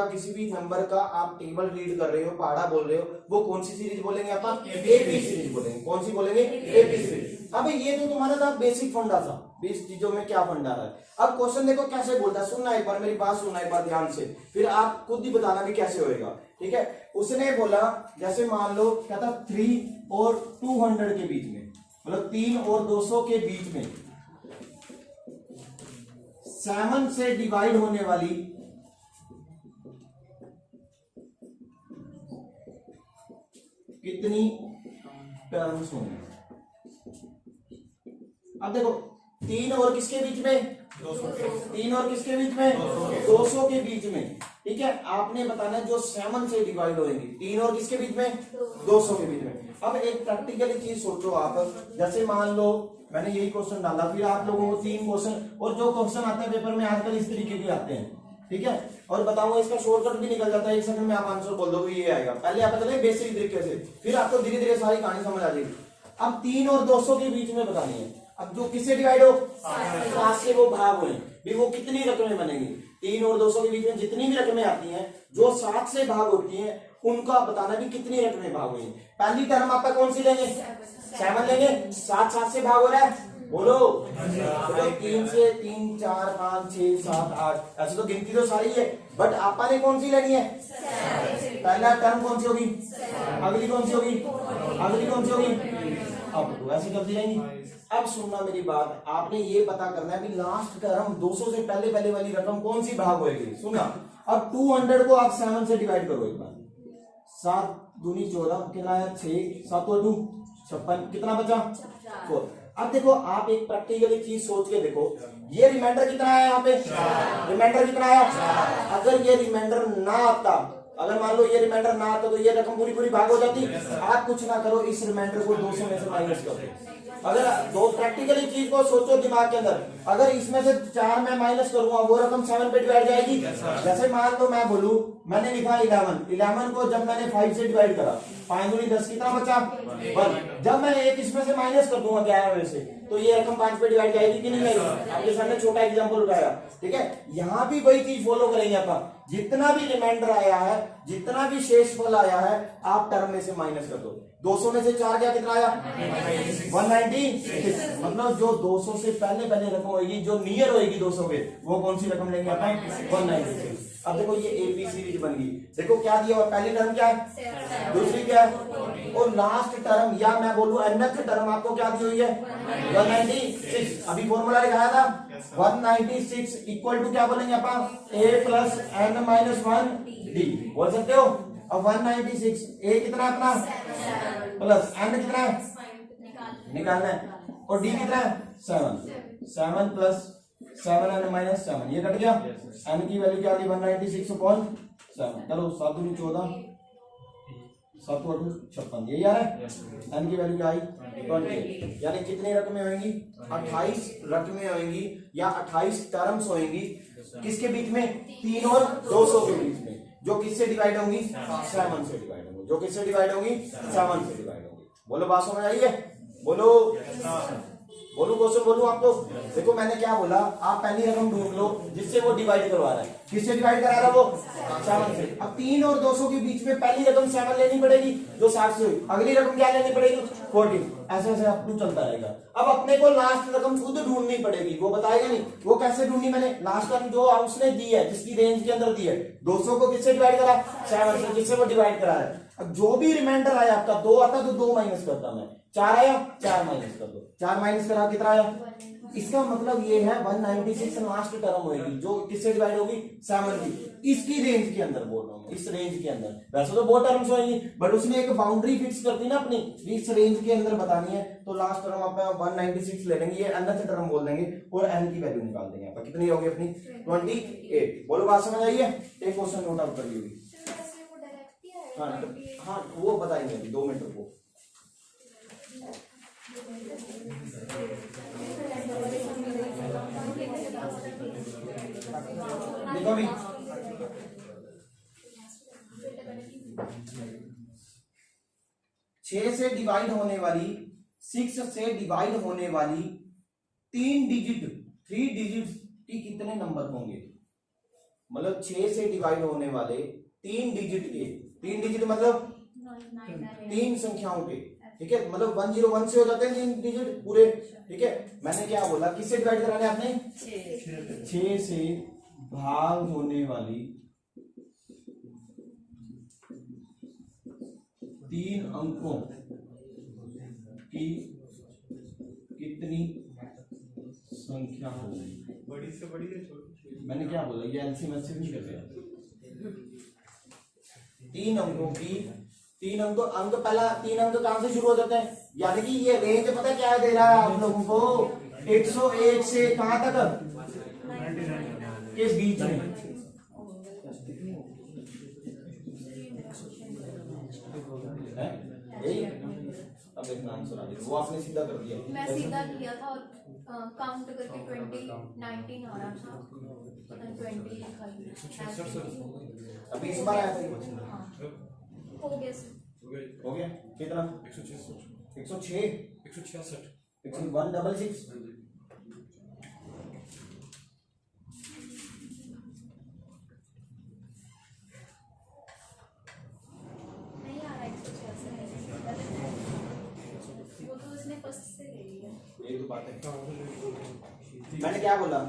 का आप टेबल रीड कर रहे हो, पहाड़ा बोल रहे हो, वो कौन सी सीरीज बोलेंगे आप, एबी सीरीज बोलेंगे। कौन सी बोलेंगे, एबी सीरीज। अब ये तो तुम्हारा था बेसिक फंडा था, 20 चीजों में क्या फंडा है। अब क्वेश्चन देखो कैसे बोलता है, सुनना एक बार, मेरी बात सुनना एक बार ध्यान से, फिर आप खुद ही बताना भी कैसे होएगा, ठीक है। उसने बोला, जैसे मान लो क्या था, 3 और 200 के बीच में, मतलब 3 और 200 के बीच में 7 से डिवाइड होने वाली कितनी टर्म्स होंगी। अब देखो 3 और किसके बीच में, 3 और किसके बीच में, 200 के बीच में, ठीक है। आपने बताना जो 7 से डिवाइड होगी, 3 और किसके बीच में, 200 के बीच में। अब एक प्रैक्टिकली चीज सोचो आप, जैसे मान लो मैंने यही क्वेश्चन डाला, फिर आप लोगों को 3 क्वेश्चन, और जो क्वेश्चन आते हैं पेपर में आजकल इस तरीके के आते हैं, ठीक है। और बताऊंगा इसका शॉर्टकट भी निकल जाता है, 1 सेकंड में आप आंसर बोल दोगे, ये आएगा। पहले आप बताइए बेसिक तरीके से, फिर आपको धीरे धीरे सारी कहानी समझ आ जाएगी। अब 3 और 200 के बीच में बतानी है। अब जो किससे डिवाइड हो, 7 से वो भाग हुए, भी वो कितनी रकमें बनेंगी। 3 और 200 के बीच में जितनी भी रकमें आती हैं जो 7 से भाग होती हैं, उनका बताना भी कितनी रकमें भाग हुई। पहली टर्म आपका कौन सी लेंगे, 7 लेंगे, 7 से भाग हो रहा है, बोलो। तो 3 से 3 4 5 6 7 8, ऐसे तो गिनती तो सारी है, बट आपा ने कौन सी लेनी है, पहला टर्म कौन सी होगी, अगली कौन सी होगी, अगली कौन सी होगी, अब तो ऐसे करती रहेंगी। अब सुनना मेरी बात, आपने ये पता करना है कि लास्ट टर्म 200 से पहले पहले वाली रकम कौन सी भाग होगी। सुना, अब 200 को आप 7 से डिवाइड करो एक बार, 7 दूनी 14, कितना है 6, 7 और 2 56, कितना बचा 4। अब देखो आप एक प्रैक्टिकली चीज सोच के देखो, ये रिमाइंडर कितना है, यहाँ पे रिमाइंडर कितना है। अगर ये रिमाइंडर ना आता, अगर मान लो ये रिमाइंडर ना आता, तो ये रकम पूरी पूरी भाग हो जाती। आप कुछ ना करो, इस रिमाइंडर को 200 में से माइनस कर दो। अगर दो प्रैक्टिकली चीज को सोचो दिमाग के अंदर, अगर इसमें से 4 में माइनस करूंगा, वो रकम 7 पे डिवाइड जाएगी। जैसे मान लो मैं बोलूं, मैंने लिखा 11 को जब मैंने 5 से डिवाइड करा, 5 दूनी 10, कितना बचा 1। जब मैं एक इसमें से माइनस कर दूंगा 11 में से, तो ये रकम 5 पे डिवाइड जाएगी कि नहीं जाएगी। आपके सामने छोटा एग्जांपल उठाया, ठीक है। यहाँ भी वही चीज फॉलो करेंगे अपन, जितना भी रिमाइंडर आया है, जितना भी शेषफल आया है, आप टर्म में से माइनस कर दो। 200 में से 4 गया, कितना आया 196। मतलब जो 200 से पहले पहले रकम होगी, जो नियर होगी 200 के, वो कौन सी रकम लेंगे अपन, 196। अब देखो ये एपी सीरीज बन गई। देखो क्या दिया हुआ, पहली टर्म क्या है, दूसरी क्या है, और लास्ट टर्म या मैं बोलूं nth टर्म आपको क्या दी हुई है, 196। अभी फॉर्मूला लिखाया था 196 इक्वल टू क्या बोलेंगे अपन, a plus n minus 1 d बोल सकते हो। अब 196 a कितना है अपना, प्लस n कितना है निकालना है, और d कितना है 7 प्लस 7n माइनस 7, ये कट गया। n की वैल्यू क्या आ गई 196/7। चलो 7 दूनी 14, 7 और 2 56, यही आ रहा है। n की वैल्यू क्या आई 28, यानी कितनी रकमें होंगी 28 रकमें होंगी या 28 टर्म्स होंगी किसके बीच में 3 और 200 के बीच में, जो किससे डिवाइड होंगी 7 से डिवाइड होंगी, जो किससे डिवाइड होंगी 7 से डिवाइड होंगी। बोलो बात समझ आई है, बोलो बोलू क्वेश्चन बोलू आपको। देखो मैंने क्या बोला, आप पहली रकम ढूंढ लो जिससे वो डिवाइड करवा रहा है, किससे डिवाइड करा रहा है वो 7 से। अब 3 और 200 के बीच में पहली रकम 7 लेनी पड़ेगी जो 7 से हुई, अगली रकम क्या लेनी पड़ेगी 14, ऐसे ऐसे अपू चलता रहेगा। अब अपने को लास्ट रकम खुद ढूंढनी पड़ेगी, वो बताएगा नहीं, वो कैसे ढूंढनी, मैंने लास्ट रकम जो उसने दी है जिसकी रेंज के अंदर दी है 200 को किससे डिवाइड करा 7 से, जिससे वो डिवाइड करा है। अब जो भी रिमाइंडर आया आपका 2 आता तो 2 माइनस करता मैं, 4 आया 4 माइनस कर दो, 4 माइनस करा कितना आया। इसका मतलब ये है 196 लास्ट टर्म होगी जो किससे डिवाइड होगी 7 की, इसकी रेंज के अंदर बोल रहा हूँ, इस रेंज के अंदर। वैसे तो बहुत टर्म्स होंगी बट उसने एक बाउंड्री फिक्स कर दी ना अपनी, इस रेंज के अंदर बतानी है, तो लास्ट टर्म आप 196 ले लेंगे, ये nth टर्म बोल देंगे और n की वैल्यू निकाल देंगे। आप कितनी होगी अपनी 28। बोलो बात समझ आई है, एक क्वेश्चन नोट आउट कर ली। हाँ वो बताएंगे अभी 2 मिनट को। देखो अभी 6 से डिवाइड होने वाली 6 से डिवाइड होने वाली 3 डिजिट की कितने नंबर होंगे, मतलब 6 से डिवाइड होने वाले 3 डिजिट के, 3 डिजिट मतलब 3 संख्याओं के, ठीक है, मतलब 101 से हो जाते हैं 3 डिजिट पूरे, ठीक है। मैंने क्या बोला, किससे डिवाइड कराने आपने 6 से भाग होने वाली 3 अंकों की कितनी संख्या होगी, बड़ी से बड़ी है छोटी। मैंने क्या बोला, ये एलसीएम से नहीं करते 3 अंकों की, 3 अंक पहला 3 अंक कहां से शुरू हो जाते हैं, यानी कि ये रेंज पता क्या दे रहा है आप लोगों को 101 से कहां तक के बीच में। यही अब देखना आंसर आ गया, वो आपने सीधा कर दिया, मैं सीधा किया था और काउंट करके 20 19 आ रहा था, 20 लिखा ही। अभी इस बार आया था हो गया सर, हो गया कितना 106 166 166। नहीं आ रहा 166, वो तो उसने फर्स्ट से ले लिया। यही तो बात है, मैंने क्या बोला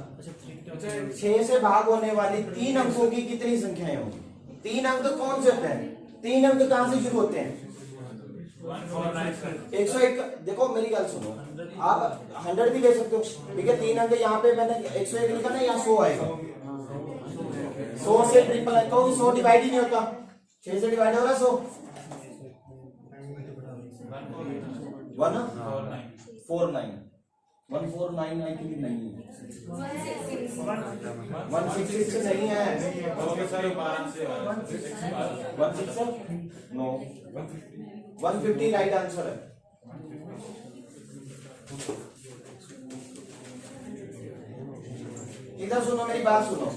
6 से भाग होने वाली 3 अंकों की कितनी संख्याएं होंगी। 3 अंक कौन से होते हैं, 3 अंक कहां से शुरू होते हैं 101। देखो मेरी गल सुनो, आप 100 भी ले सकते हो, ठीक है। 3 अंक यहाँ पे मैंने 101 लिखा ना, यहाँ 100 आएगा, 100 से ट्रिपल है, क्योंकि 100 डिवाइड ही नहीं होता, 6 से डिवाइड हो रहा है 100 149 आई थिंक नहीं है, 166 से नहीं है, 150 राइट आंसर है। इधर सुनो मेरी बात सुनो,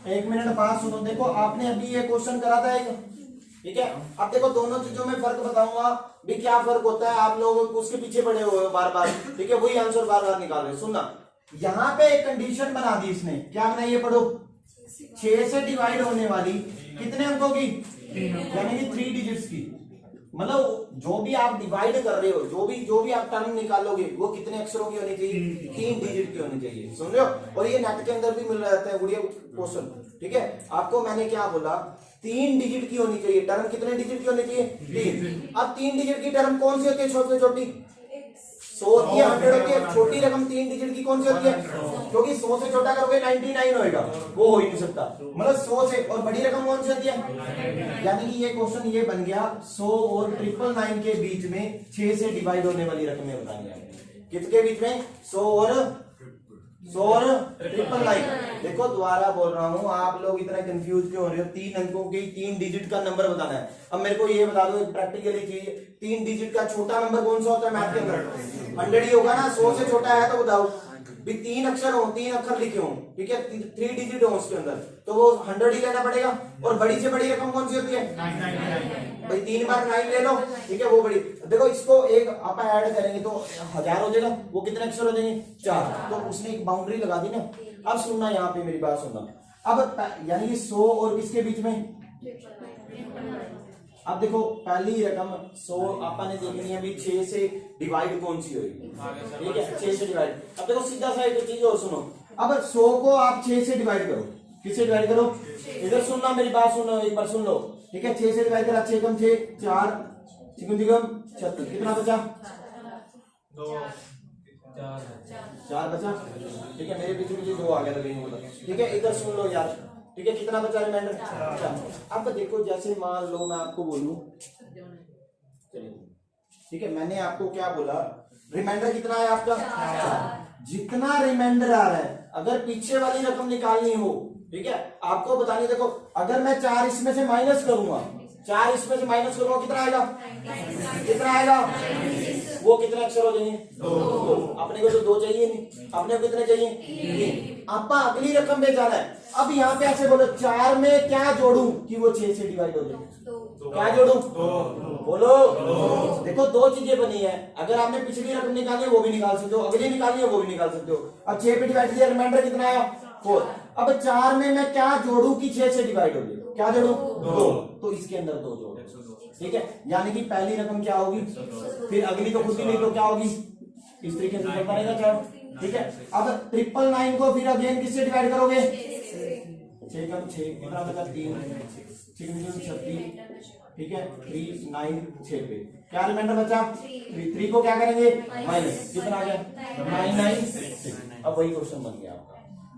1 मिनट बात सुनो। देखो आपने अभी ये क्वेश्चन करा था एक, ठीक है। अब देखो दोनों चीजों में फर्क बताऊंगा भी क्या फर्क होता है, आप लोग उसके पीछे पड़े हुए हो बार बार, ठीक है, वही आंसर बार बार निकाल रहे। सुनना, यहाँ पे एक कंडीशन बना दी इसने, क्या बनाई है पढ़ो, 6 से डिवाइड होने वाली कितने अंकों की, यानी कि 3 डिजिट्स की, मतलब जो भी आप डिवाइड कर रहे हो, जो भी आप टर्म निकालोगे वो कितने अक्षरों की होनी चाहिए, 3 डिजिट की होनी चाहिए, समझ रहे हो। और ये नेट के अंदर भी मिल रहता है गुड़िया क्वेश्चन, ठीक है। आपको मैंने क्या बोला, 3 डिजिट की होनी चाहिए टर्म, कितने डिजिट की होनी चाहिए 3। अब 3 डिजिट की टर्म कौन सी होती है, छोटी छोटी 100 होती है, 100 होती है, छोटी रकम 3 डिजिट की कौन सी होती है, क्योंकि 100 से छोटा करोगे 99 होएगा, वो हो ही नहीं सकता, मतलब 100 से, और बड़ी रकम कौन सी होती है, यानी कि ये क्वेश्चन ये बन गया 100 और 999 के बीच में 6 से डिवाइड होने वाली रकमें बतानी है, किसके बीच में 100 और 100 और 999। देखो दोबारा बोल रहा हूँ, आप लोग इतना कंफ्यूज क्यों हो रहे हो? 3 अंकों के 3 डिजिट का नंबर बताना है। अब मेरे को ये बता दो प्रैक्टिकली चीज, 3 डिजिट का छोटा नंबर कौन सा होता है मैथ के अंदर? 100 ही होगा ना। 100 से छोटा है तो बताओ भी 3 अक्षर हो, 3 अक्षर लिखे हो, ठीक है, 3 डिजिट हो उसके अंदर, तो वो 100 ही लेना पड़ेगा। और बड़ी से बड़ी रकम कौन सी होती है? 999। भाई 3 बार 9 ले लो, ठीक है, वो बड़ी। देखो इसको एक आप ऐड करेंगे तो 1000 हो जाएगा। वो कितने अक्षर हो जाएंगे? 4। तो उसने एक बाउंड्री लगा दी ना। अब सुनना, यहाँ पे मेरी बात सुनना। अब यानी कि 100 और किसके बीच में? अब देखो पहली रकम 100 आपने देखनी है भी 6 से डिवाइड कौन सी होगी, ठीक है, 6 से डिवाइड। अब देखो सीधा सा एक चीज और सुनो, अब 100 को आप 6 से डिवाइड करो। किससे डिवाइड करो? इधर सुनना, मेरी बात सुनो, एक बार सुन लो, ठीक है। 6 से डिवाइड करा, 6 कम 6 4 6 दिगम 36, कितना बचा? 4 बचा, ठीक है। मेरे पीछे पीछे 2 आ गया था, ठीक है। इधर सुन लो यार, ठीक है, कितना बचा रिमाइंडर? 4। अब देखो जैसे मान लो मैं आपको बोलूं, ठीक है, मैंने आपको क्या बोला, रिमाइंडर कितना है आपका? 4। जितना रिमाइंडर आ रहा है, अगर पीछे वाली रकम निकालनी हो, ठीक है, आपको बतानी, देखो अगर मैं 4 इसमें से माइनस करूंगा, 4 इसमें से माइनस करूंगा, कितना आएगा? कितना आएगा? वो कितने अक्षर हो जाएंगे? 2। अपने को तो 2 चाहिए नहीं, अपने को कितने चाहिए? 3। आपका अगली रकम पे जाना है। अब यहाँ पे ऐसे बोलो, 4 में क्या जोड़ू कि वो 6 से डिवाइड हो जाए? क्या जोड़ू? बोलो। देखो 2 चीजें बनी है, अगर आपने पिछली रकम निकाली है वो भी निकाल सकते हो, अगली निकाली है वो भी निकाल सकते हो। अब 6 पे डिवाइड किया, रिमाइंडर कितना आया? 4। अब 4 में मैं क्या जोड़ू कि 6 से डिवाइड हो जाए? क्या जोड़ू? 2। तो इसके अंदर 2 जोड़ो, ठीक है। यानी कि पहली रकम क्या होगी, फिर अगली तो खुद ही नहीं, तो क्या होगी? इस तरीके से चलता रहेगा चार, ठीक है। अब 999 को फिर अगेन किससे डिवाइड करोगे? 6 कम 6, कितना बचा? 3 36, ठीक है। 3 9 6 पे क्या रिमाइंडर बचा? 3 को क्या करेंगे? माइनस, कितना आ गया? 996। अब वही क्वेश्चन बन गया आपका,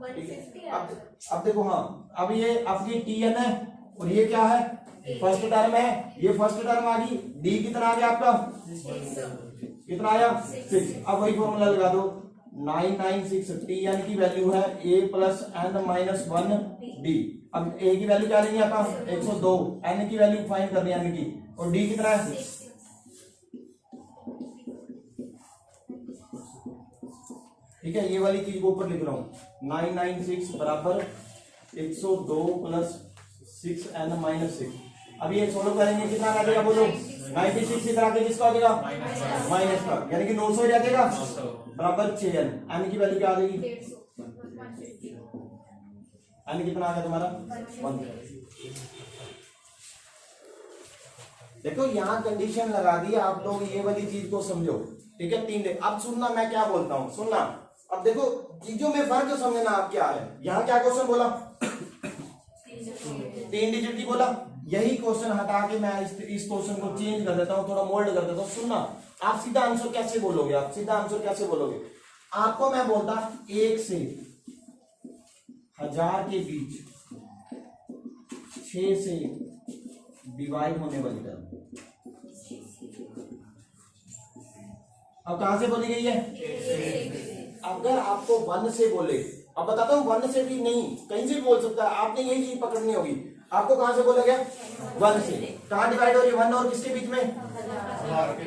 ठीक है। अब देखो, हाँ, अब ये आपकी TN है और ये क्या है? फर्स्ट टर्म है, ये फर्स्ट टर्म आ गई। डी कितना आ गया आपका? कितना आया? 6। अब वही फॉर्मूला लगा दो, 996 TN की वैल्यू है a plus n minus 1 D. अब a की वैल्यू क्या लेंगे आपका? 102। n की वैल्यू फाइंड करनी है, n की, और d कितना है? ठीक है, ये वाली चीज को ऊपर लिख रहा हूं, 996 बराबर 102 प्लस 6n माइनस 6। अब ये सोल्व करेंगे, कितना आ जाएगा बोलो? 96 इधर आके किसका आ जाएगा? माइनस का, यानी कि 900 आ जाएगा बराबर 6n। n की वैल्यू क्या आ जाएगी? n कितना आ गया तुम्हारा? 1। देखो यहाँ कंडीशन लगा दी, आप लोग ये वाली चीज को समझो, ठीक है। 3 अब सुनना मैं क्या बोलता हूँ, सुनना। अब देखो चीजों में फर्क समझना आप क्या है। यहाँ क्या क्वेश्चन बोला? 3 डिजिट की बोला। यही क्वेश्चन हटा के मैं इस क्वेश्चन को चेंज कर देता हूँ, थोड़ा मोल्ड कर देता हूँ। सुनना, आप सीधा आंसर कैसे बोलोगे? आप सीधा आंसर कैसे बोलोगे? आपको मैं बोलता 1 से 1000 के बीच 6 से डिवाइड होने वाली टर्म अब कहां से बोली गई है? अगर आपको 1 से बोले, अब बताता हूं 1 से भी नहीं, कहीं से भी बोल सकता है, आपने यही चीज पकड़नी होगी। आपको कहां से बोला गया? 1 से। कहां डिवाइड हो रही है? 1 और किसके बीच में?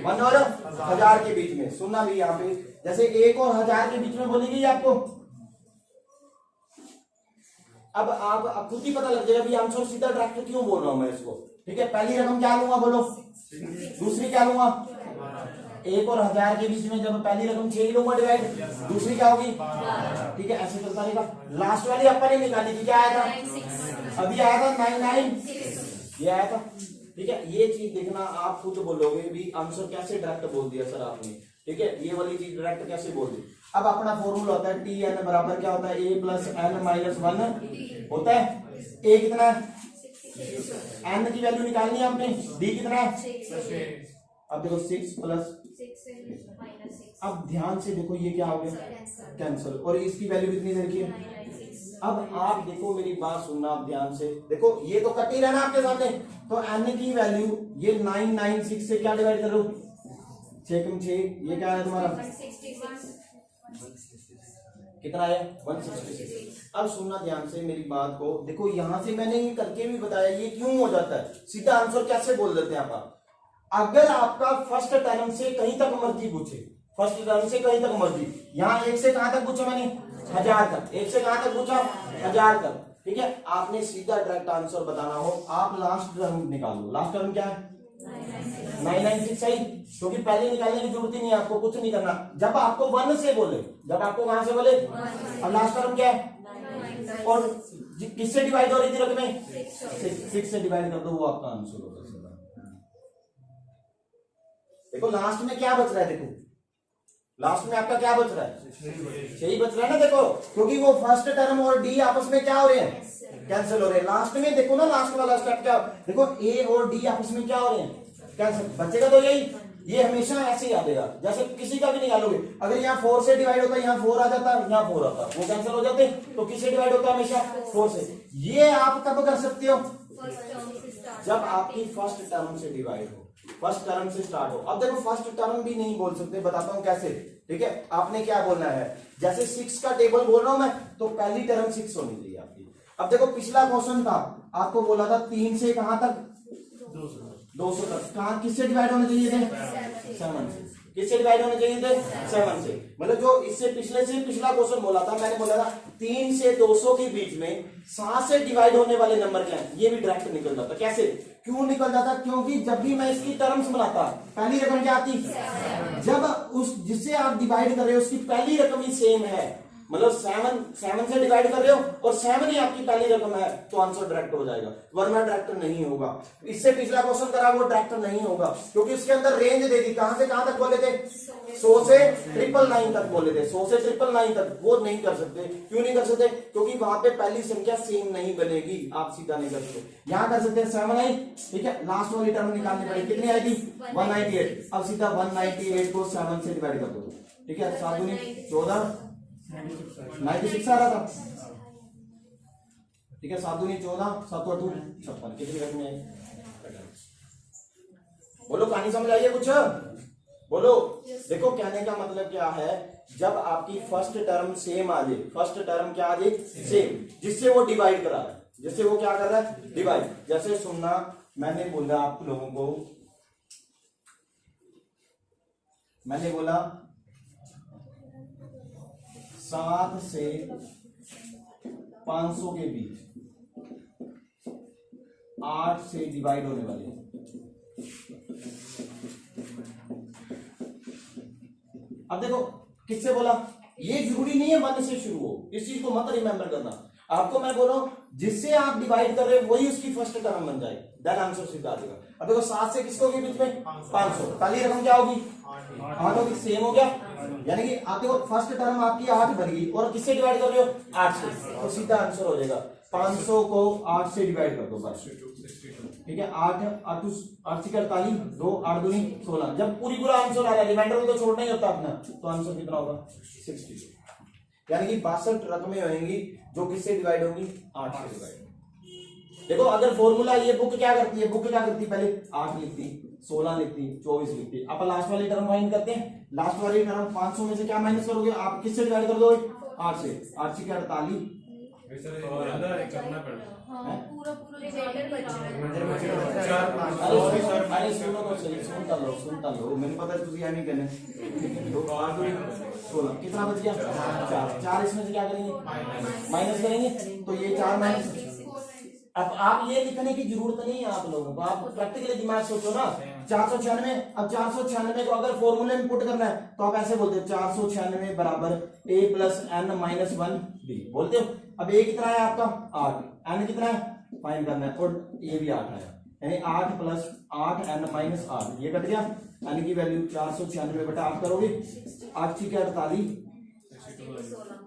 1 और 1000 के बीच में। सुनना भी यहाँ पे, जैसे 1 और 1000 के बीच में बोली गई आपको। अब आप खुद ही पता लग जाएगा भी आंसर सीधा डायरेक्ट क्यों बोल रहा हूं मैं इसको, ठीक है। पहली रकम क्या लूंगा बोलो? दूसरी क्या लूंगा? 1 और 1000 के बीच में जब पहली रकम 6 ही लूंगा डिवाइड, दूसरी क्या होगी? ठीक है, ऐसे चलता रहेगा। लास्ट वाली अपन ने निकाली थी, क्या आया था? अभी आया था 99, ये आया था, ठीक है। ये चीज देखना, आप खुद बोलोगे भी आंसर कैसे डायरेक्ट बोल दिया सर आपने, ठीक है। ये वाली चीज डायरेक्ट कैसे बोल दी। अब अपना फॉर्मूला होता है TN बराबर क्या होता है? a प्लस n माइनस 1 होता है। a कितना है? n की वैल्यू निकालनी है आपने। d कितना है? अब देखो 6 प्लस, अब ध्यान से देखो ये क्या हो गया? कैंसिल। और इसकी वैल्यू कितनी रखी है? अब आप देखो, मेरी बात सुनना आप ध्यान से देखो, ये तो कट ही रहना आपके सामने। तो n की वैल्यू ये 996 से क्या डिवाइड करो? 6 कम 6, ये क्या है तुम्हारा? कितना आया 166। अब सुनना ध्यान से मेरी बात को, देखो यहां से मैंने ये करके भी बताया ये क्यों हो जाता है, सीधा आंसर कैसे बोल देते हैं आप। अगर आपका फर्स्ट टर्म से कहीं तक मर्जी पूछे, फर्स्ट टर्म से कहीं तक मर्जी, यहाँ एक से कहां तक पूछा मैंने 1000 तक, एक से कहां तक पूछा 1000 तक, ठीक है। आपने सीधा डायरेक्ट आंसर बताना हो, आप लास्ट टर्म निकालो। लास्ट टर्म क्या है 996, सही, क्योंकि पहले निकालने की जरूरत ही नहीं है, आपको कुछ नहीं करना। जब आपको 1 से बोले, जब आपको कहां से बोले, अब लास्ट टर्म क्या है, और किससे डिवाइड हो रही थी रकमें 6 से डिवाइड कर दो, वो आपका आंसर होगा। देखो लास्ट में क्या बच रहा है, देखो लास्ट में आपका क्या बच रहा है, 6 बच रहा है ना, देखो, क्योंकि वो फर्स्ट टर्म और डी आपस में क्या हो रहे हैं, कैंसिल हो रहे हैं। लास्ट में देखो ना, लास्ट वाला स्टेप क्या, देखो ए और डी आपस में क्या हो रहे हैं, कैंसिल, बचेगा तो यही, ये हमेशा ऐसे ही आएगा, जैसे किसी का भी निकालोगे, अगर यहाँ 4 से डिवाइड होता है, यहाँ 4 आ जाता है, यहाँ 4 आता है, वो कैंसिल हो जाते, तो किससे डिवाइड होता है हमेशा 4 से। ये आप कब कर सकते हो, जब आपकी फर्स्ट टर्म से डिवाइड हो, फर्स्ट टर्म से स्टार्ट हो। अब देखो फर्स्ट टर्म भी नहीं बोल सकते, बताता हूं कैसे, ठीक है। आपने क्या बोलना है, जैसे 6 का टेबल बोल रहा हूं मैं, तो पहली टर्म 6 होनी चाहिए आपकी। अब देखो पिछला क्वेश्चन था, आपको बोला था 3 से कहां तक 200 तक, कहां किससे डिवाइड होने चाहिए थे 7 से, किससे डिवाइड होने चाहिए थे 7 से। मतलब जो इससे पिछले से पिछला क्वेश्चन बोला था, मैंने बोला था 3 से 200 के बीच में 7 से डिवाइड होने वाले नंबर क्या है, ये भी डायरेक्ट निकल जाता। कैसे, क्यों निकल जाता, क्योंकि जब भी मैं इसकी टर्म्स बनाता, पहली रकम क्या आती, जब उस जिससे आप डिवाइड कर रहे हो उसकी पहली रकम ही सेम है, मतलब 7 से डिवाइड कर रहे हो और 7 ही आपकी पहली रकम है, तो आंसर डायरेक्ट हो जाएगा, वरना डायरेक्ट नहीं होगा। इससे पिछला क्वेश्चन करा वो डायरेक्ट नहीं होगा, क्योंकि उसके अंदर रेंज दे दी, कहां से कहां तक बोले थे 100 से 999 तक बोले थे, 100 से 999 तक, वो नहीं कर सकते। क्यों नहीं कर सकते, क्योंकि वहां पे पहली संख्या सेम नहीं बनेगी, आप सीधा नहीं कर सकते। यहाँ कर सकते हैं 7 आई, ठीक है, लास्ट वाली टर्म निकालनी पड़ेगी, कितनी आई थी 198, अब सीधा 198 को 7 से डिवाइड कर दो, ठीक है, 7 दूनी 14 96 आ रहा था, ठीक है, 7 दूनी 14 7 8 56, कितनी रकम है, बोलो कहानी समझ आइए कुछ, बोलो। देखो कहने का मतलब क्या है, जब आपकी फर्स्ट टर्म सेम आ जाए, फर्स्ट टर्म क्या आ जाए सेम, जिससे वो डिवाइड करा है, जिससे वो क्या कर रहा है डिवाइड। जैसे सुनना, मैंने बोला आप लोगों को, मैंने बोला 7 से 500 के बीच 8 से डिवाइड होने वाले। अब देखो किससे बोला, ये जरूरी नहीं है 1 से शुरू हो, इस चीज को मत रिमेंबर करना। आपको मैं बोल रहा हूं जिससे आप डिवाइड कर रहे हो वही उसकी फर्स्ट टर्म बन जाए, देन आंसर सीधा आ जाएगा। अब देखो 7 से किसको के बीच में 500, पहली रकम क्या होगी 8 होगी, सेम हो गया, यानी कि आप देखो फर्स्ट टर्म आपकी 8 बन गई और किससे डिवाइड कर रहे हो 8 से, तो सीधा आंसर हो जाएगा 500 को 8 से डिवाइड कर दो बस, ठीक है। 8 8 8 48 2 8 दूनी 16, जब पूरा आंसर आ रहा है, रिमाइंडर को तो छोड़ना ही होता अपना, तो आंसर कितना होगा 62, यानी कि 62 रकमें होंगी जो किससे डिवाइड होंगी 8 से डिवाइड। देखो अगर फॉर्मूला, ये बुक क्या करती है, बुक क्या करती है, पहले 8 लिखती, 16 लिखती, 24 लिखती, आप लास्ट वाली टर्म फाइंड करते हैं, लास्ट वाली टर्म 500 में से क्या माइनस करोगे आप, किससे डिवाइड कर दो 8 से, 8 से 48, करना पड़ेगा। पूरा रिमाइंडर बच रहा है। अरे सुनो तो सही, सुनता लो, मैंने पता है तुझे नहीं कहने। 2 8 16 कितना बच गया 4, इसमें से क्या करेंगे माइनस करेंगे, तो ये 4 माइनस। अब आप ये लिखने की जरूरत नहीं है आप लोगों को, आप प्रैक्टिकली दिमाग सोचो ना। 496, अब 496 को अगर फॉर्मूले में पुट करना है तो आप ऐसे बोलते हो 496 बराबर a plus n minus 1 b बोलते हो। अब a कितना है आपका 8, n कितना है फाइंड करना है, और ये भी 8 है, यानी 8 प्लस 8 n माइनस 8, ये कट गया, n की वैल्यू 496 बटा 8 करोगे, 8 की 48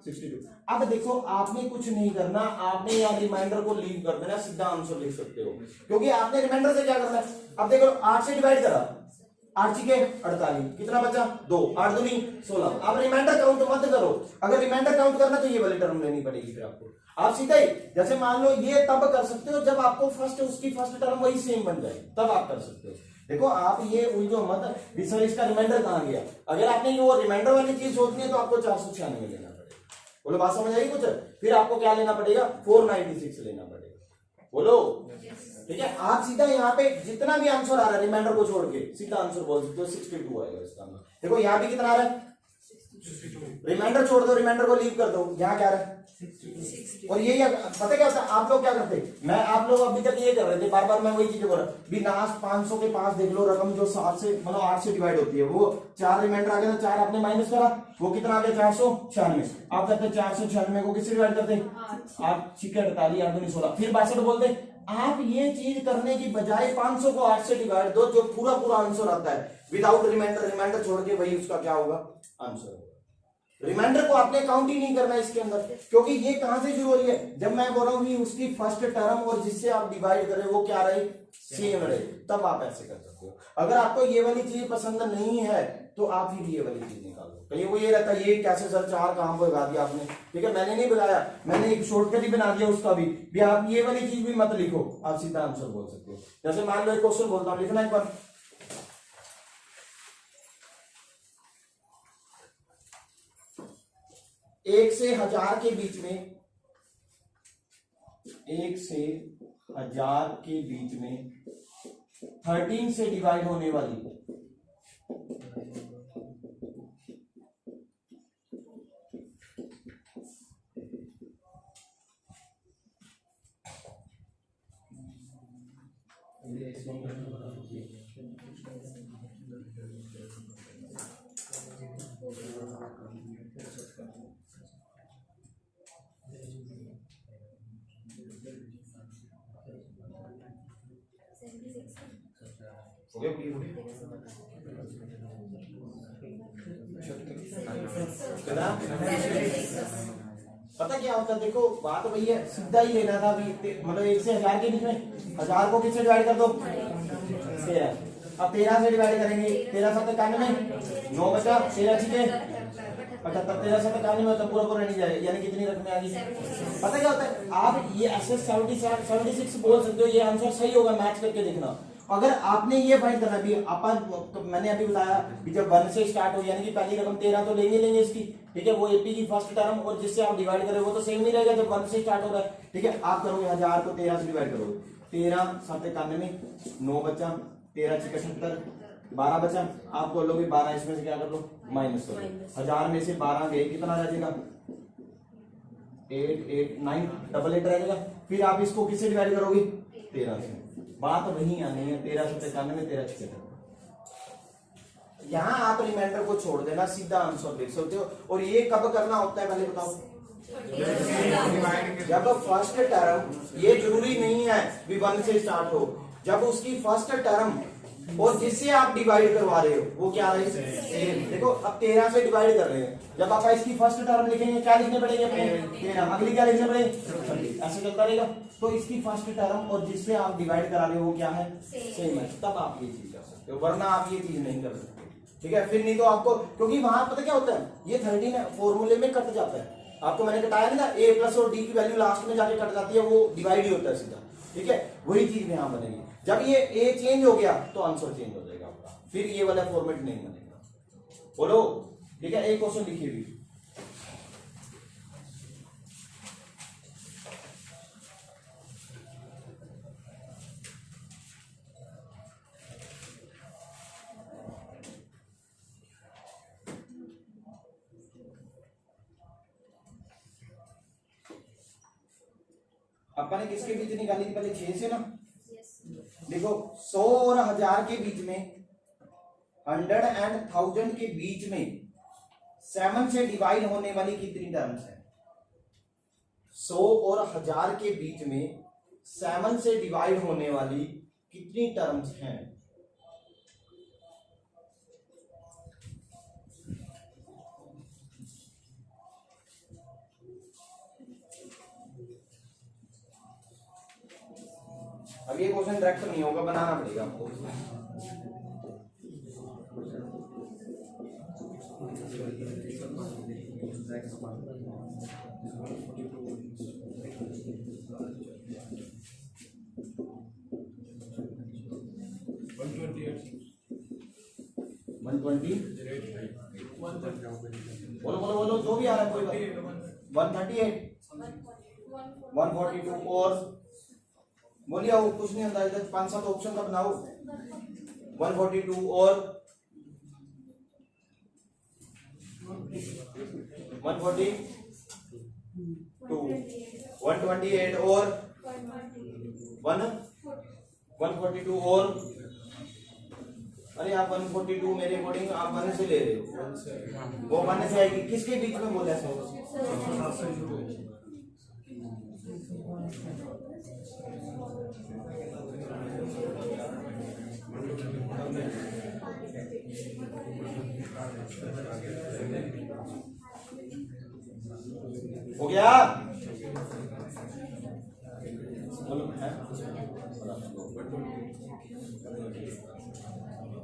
62। अब देखो आपने कुछ नहीं करना, आपने यहाँ रिमाइंडर को लीव कर देना, सीधा आंसर लिख सकते हो, क्योंकि आपने रिमाइंडर से क्या करना है। अब देखो 8 से डिवाइड करा, 8 के 48, कितना बचा 2, 8 दूनी 16। अब रिमाइंडर काउंट मत करो, अगर रिमाइंडर काउंट करना तो ये वाली टर्म लेनी पड़ेगी फिर आपको। आप सीधा ही जैसे मान लो ये तब कर सकते हो जब आपको उसकी फर्स्ट टर्म वही सेम बन जाए, तब आप कर सकते हो। देखो आप ये उलझो मत, इसका रिमाइंडर कहां गया, अगर आपने ये वो रिमाइंडर वाली चीज सोचनी है तो आपको 496 लेना पड़ेगा, बोलो बात समझ आई कुछ? फिर आपको क्या लेना पड़ेगा, 496 लेना पड़ेगा। बोलो ठीक है। आप सीधा यहाँ पे जितना भी आंसर आ रहा है रिमाइंडर को छोड़ के सीधा आंसर बोल सकते हो, 62 आएगा इसका आंसर। देखो यहाँ भी कितना आ रहा है, रिमाइंडर छोड़ दो, रिमाइंडर को लीव कर दो, यहाँ क्या आ रहा है 60। और यही पता क्या होता है, आप लोग क्या करते, मैं आप लोग अभी तक ये कर रहे थे, बार बार मैं वही चीजें बोल रहा भी लास्ट 500 के पास देख लो रकम जो 7 से मतलब 8 से डिवाइड होती है, वो 4 रिमाइंडर आ गया था, 4 आपने माइनस करा, वो कितना आ गया 496। आप करते 496 को किससे डिवाइड करते, 8 छिके 48 8 दूनी 16, फिर 62 बोलते। आप ये चीज करने की बजाय 500 को 8 से डिवाइड दो, जो पूरा पूरा आंसर आता है विदाउट रिमाइंडर, रिमाइंडर छोड़ के वही उसका क्या होगा आंसर होगा। रिमाइंडर को आपने काउंट ही नहीं करना है इसके अंदर, क्योंकि ये कहां से शुरू हो रही है, जब मैं बोल रहा हूं कि उसकी फर्स्ट टर्म और जिससे आप डिवाइड करें वो क्या रहे, सेम रहे, तब आप ऐसे कर सकते हो। अगर आपको ये वाली चीज पसंद नहीं है तो आप ही ये वाली चीज निकाल दो। कहीं वो ये रहता है ये कैसे सर 4 काम को लगा दिया आपने, ठीक है मैंने नहीं बताया, मैंने एक शॉर्टकट ही बना दिया उसका भी आप ये वाली चीज भी मत लिखो, आप सीधा आंसर बोल सकते हो। जैसे मान लो एक क्वेश्चन बोलता हूं, लिखना एक बार, 1 से 1000 के बीच में, 1 से 1000 के बीच में 13 से डिवाइड होने वाली हो गया पता क्या होता है, देखो बात वही है, सीधा ही लेना था मतलब 1 से 1000 के बीच में 1000 को किससे डिवाइड कर दो 13, अब 13 से डिवाइड करेंगे, 13 7 91 9 बचा, 13 ठीक है 78, 13 7 91 तो पूरा पूरा नहीं जाएगा, यानी कितनी रकमें आ गई। पता क्या होता है, आप ये SS 76 बोल सकते हो, ये आंसर सही होगा, मैच करके देखना। अगर आपने ये फाइंड करना भी अपन तो मैंने अभी बताया कि जब 1 से स्टार्ट हो यानी कि पहली रकम 13 तो लेंगे इसकी, ठीक है वो एपी की फर्स्ट टर्म और जिससे आप डिवाइड करें वो तो सेम ही रहेगा जब 1 से स्टार्ट हो रहा है, ठीक है। आप करोगे 1000 को 13 से डिवाइड करोगे, 13 7 91 9 बचा, 13 6 78 12 बचा, आप बोलोगे 12 इसमें से क्या कर लो माइनस कर लो, 1000 में से 12 गए कितना रह जाएगा 8 8 9 डबल 8 रहेगा, फिर आप इसको किससे डिवाइड करोगे 13 से, बात वही आनी है 13 से 91 13 76। यहाँ आप रिमाइंडर को छोड़ देना, सीधा आंसर देख सकते हो। और ये कब करना होता है पहले बताओ, जब फर्स्ट टर्म, ये जरूरी नहीं है भी 1 से स्टार्ट हो, जब उसकी फर्स्ट टर्म और जिससे आप डिवाइड करवा रहे हो वो क्या रहे सेम। देखो अब 13 से डिवाइड कर रहे हैं, जब आप इसकी फर्स्ट टर्म लिखेंगे क्या लिखने पड़ेंगे अपने 13, अगली क्या लिखने पड़ेगे, ऐसे चलता रहेगा। तो इसकी फर्स्ट टर्म और जिससे आप डिवाइड करा रहे हो वो क्या है सेम है, तब आप ये चीज कर सकते हो, वरना आप ये चीज नहीं कर सकते, ठीक है। फिर नहीं तो आपको, क्योंकि वहां पता क्या होता है ये 13 फॉर्मूले में कट जाता है, आपको मैंने कटाया नहीं था, a प्लस और d की वैल्यू लास्ट में जाके कट जाती है, वो डिवाइड ही होता है सीधा, ठीक है। वही चीज यहाँ बनेगी, जब ये a चेंज हो गया तो आंसर चेंज हो जाएगा आपका, फिर ये वाला फॉर्मेट नहीं बनेगा। बोलो ठीक है, एक क्वेश्चन लिखिए भी, अपन ने किसके बीच निकाली थी पहले 6 से ना, देखो 100 और 1000 के बीच में, 100 एंड 1000 के बीच में 7 से डिवाइड होने वाली कितनी टर्म्स है, 100 और 1000 के बीच में 7 से डिवाइड होने वाली कितनी टर्म्स हैं। अब ये क्वेश्चन डायरेक्ट नहीं होगा, बनाना पड़ेगा आपको। बोलो बोलो बोलो, जो भी आ रहा है कोई बात। 138 142 और बोलिए वो कुछ नहीं होता इधर 5-7 ऑप्शन का बनाओ 142 और 142 128 और 142 और अरे आप 142 मेरे अकॉर्डिंग आप 1 से ले रहे हो वो 1 से आएगी किसके बीच में बोला है हो गया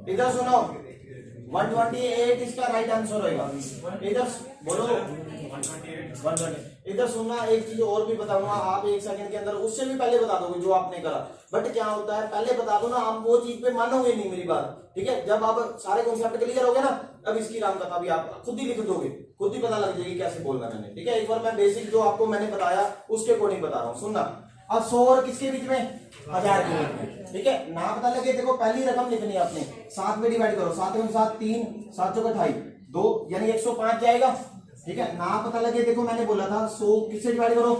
इधर सुनो 128 इसका राइट आंसर होगा इधर बोलो 128 इधर सुनना एक चीज और भी बताऊंगा आप 1 सेकंड के अंदर उससे भी पहले बता दोगे जो आपने करा बट क्या होता है पहले बता दो ना आप वो चीज पे मानोगे नहीं मेरी बात ठीक है जब आप सारे कॉन्सेप्ट क्लियर हो गए ना अब इसकी रामकथा भी आप खुद ही लिख दोगे खुद ही पता लग जाएगी कैसे बोलना मैंने ठीक है एक बार मैं बेसिक जो आपको मैंने बताया उसके अकॉर्डिंग बता रहा हूँ सुनना अब 100 और किसके बीच में 1000 के बीच में ठीक है ना पता लगे देखो पहली रकम लिखनी है आपने 7 में डिवाइड करो 7 में 7 3 7 चौके 28 2 यानी 105 जाएगा ठीक है ना पता लगे देखो मैंने बोला था 100 किससे डिवाइड करो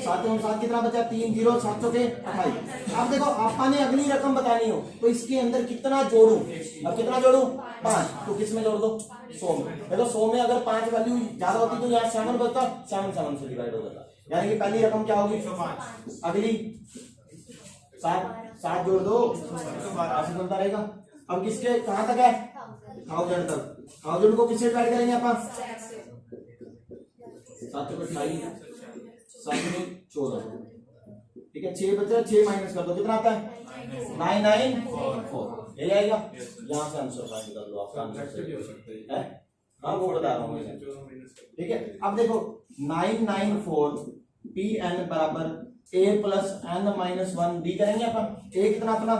7 में 7 कितना बचा 3 0 7 चौके 28 अब देखो आपने अगली रकम बतानी हो तो इसके अंदर कितना जोड़ू अब कितना जोड़ू 5 तो किस में जोड़ दो 100 में देखो 100 में अगर 5 वैल्यू ज्यादा होती तो यहाँ 7 बचता 7 से डिवाइड हो जाता यानी कि पहली रकम क्या होगी 105 अगली 7 जोड़ दो ऐसे चलता रहेगा अब किसके कहां तक है 1000 तक 1000 को किससे डिवाइड करेंगे अपन 7 को 28 7 में 14 ठीक है 6 बचे 6 माइनस कर दो कितना आता है 994 यही आएगा यहाँ से आंसर फाइंड कर लो आपका आंसर सही हो सकता है हाँ वो बता रहा हूँ ठीक है अब देखो 994 Pn बराबर a plus n minus 1 d करेंगे अपन a कितना अपना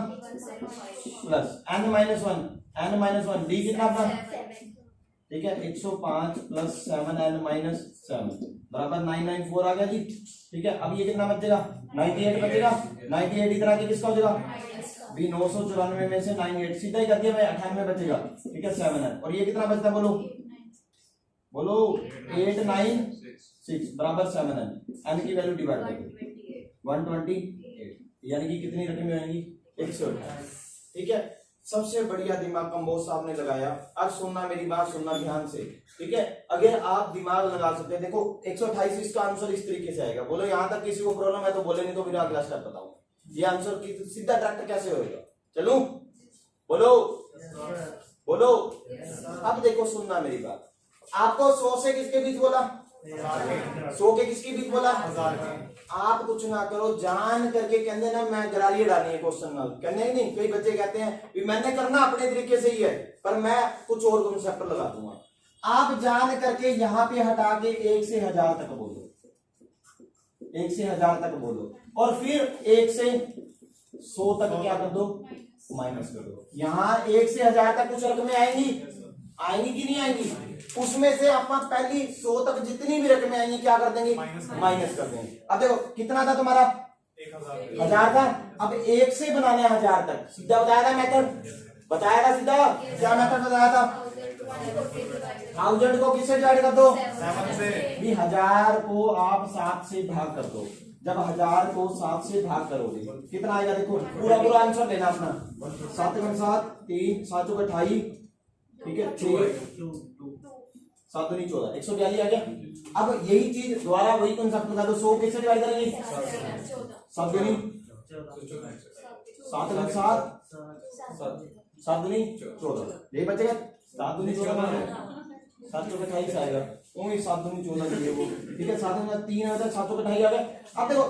प्लस n माइनस 1 d कितना अपना ठीक है 105 प्लस 7n माइनस 7 बराबर 994 आ गया जी ठीक है अब ये कितना बचेगा 98 बचेगा 98 इधर आके किसका हो जाएगा भी 994 में से 98 सीधा ही कर दिया मैं 98 बचेगा ठीक है 7n और ये कितना बचता बोलो 896 बराबर 7n n की वैल्यू डिवाइड कर 128 यानी कि कितनी रकमें आएंगी 128 ठीक है सबसे बढ़िया दिमाग कंबोज साहब ने लगाया अब सुनना मेरी बात सुनना ध्यान से ठीक है अगर आप दिमाग लगा सकते हैं देखो 128 इसका आंसर इस तरीके से आएगा बोलो यहां तक किसी को प्रॉब्लम है तो बोले नहीं तो फिर अगला स्टेप बताऊं ये आंसर की सीधा डायरेक्ट कैसे होगा चलो बोलो बोलो अब देखो सुनना मेरी बात आपको 100 से किसके बीच बोला 100 के किसके बीच बोला आप कुछ ना करो जान करके कहते ना मैं गरारिये डाली है क्वेश्चन नाल कहने ही नहीं कई बच्चे कहते हैं भी मैंने करना अपने तरीके से ही है पर मैं कुछ और कॉन्सेप्ट लगा दूंगा आप जान करके यहाँ पे हटा के 1 से 1000 तक बोलो 1 से 1000 तक बोलो और फिर 1 से 100 तक क्या कर दो माइनस कर दो यहाँ 1 से 1000 तक कुछ रकमें आएंगी कि नहीं आएंगी उसमें से अपन पहली 100 तक जितनी भी रकमें आएंगी क्या कर देंगे माइनस कर देंगे अब देखो कितना था तुम्हारा 1000 था अब 1 से बनाने 1000 तक सीधा बताया था मेथड बताया था सीधा क्या मेथड बताया था 1000 को किससे डिवाइड कर दो 7 से भी 1000 को आप 7 से भाग कर दो जब 1000 को 7 से भाग करोगे कितना आएगा देखो पूरा आंसर लेना अपना 7 में 7 3 7 को 28 ठीक है 7 नहीं 14 142 आ गया अब यही चीज दोबारा वही कॉन्सेप्ट बता दो 100 किससे डिवाइड करेंगे 7 दूनी 7 में 7 7 दूनी 14 यही बचेगा 7 दूनी 14 7 को 28 आएगा वही 7 दूनी 14 के लिए वो ठीक है 7 में 3 आता है 7 को 28 आ गया अब देखो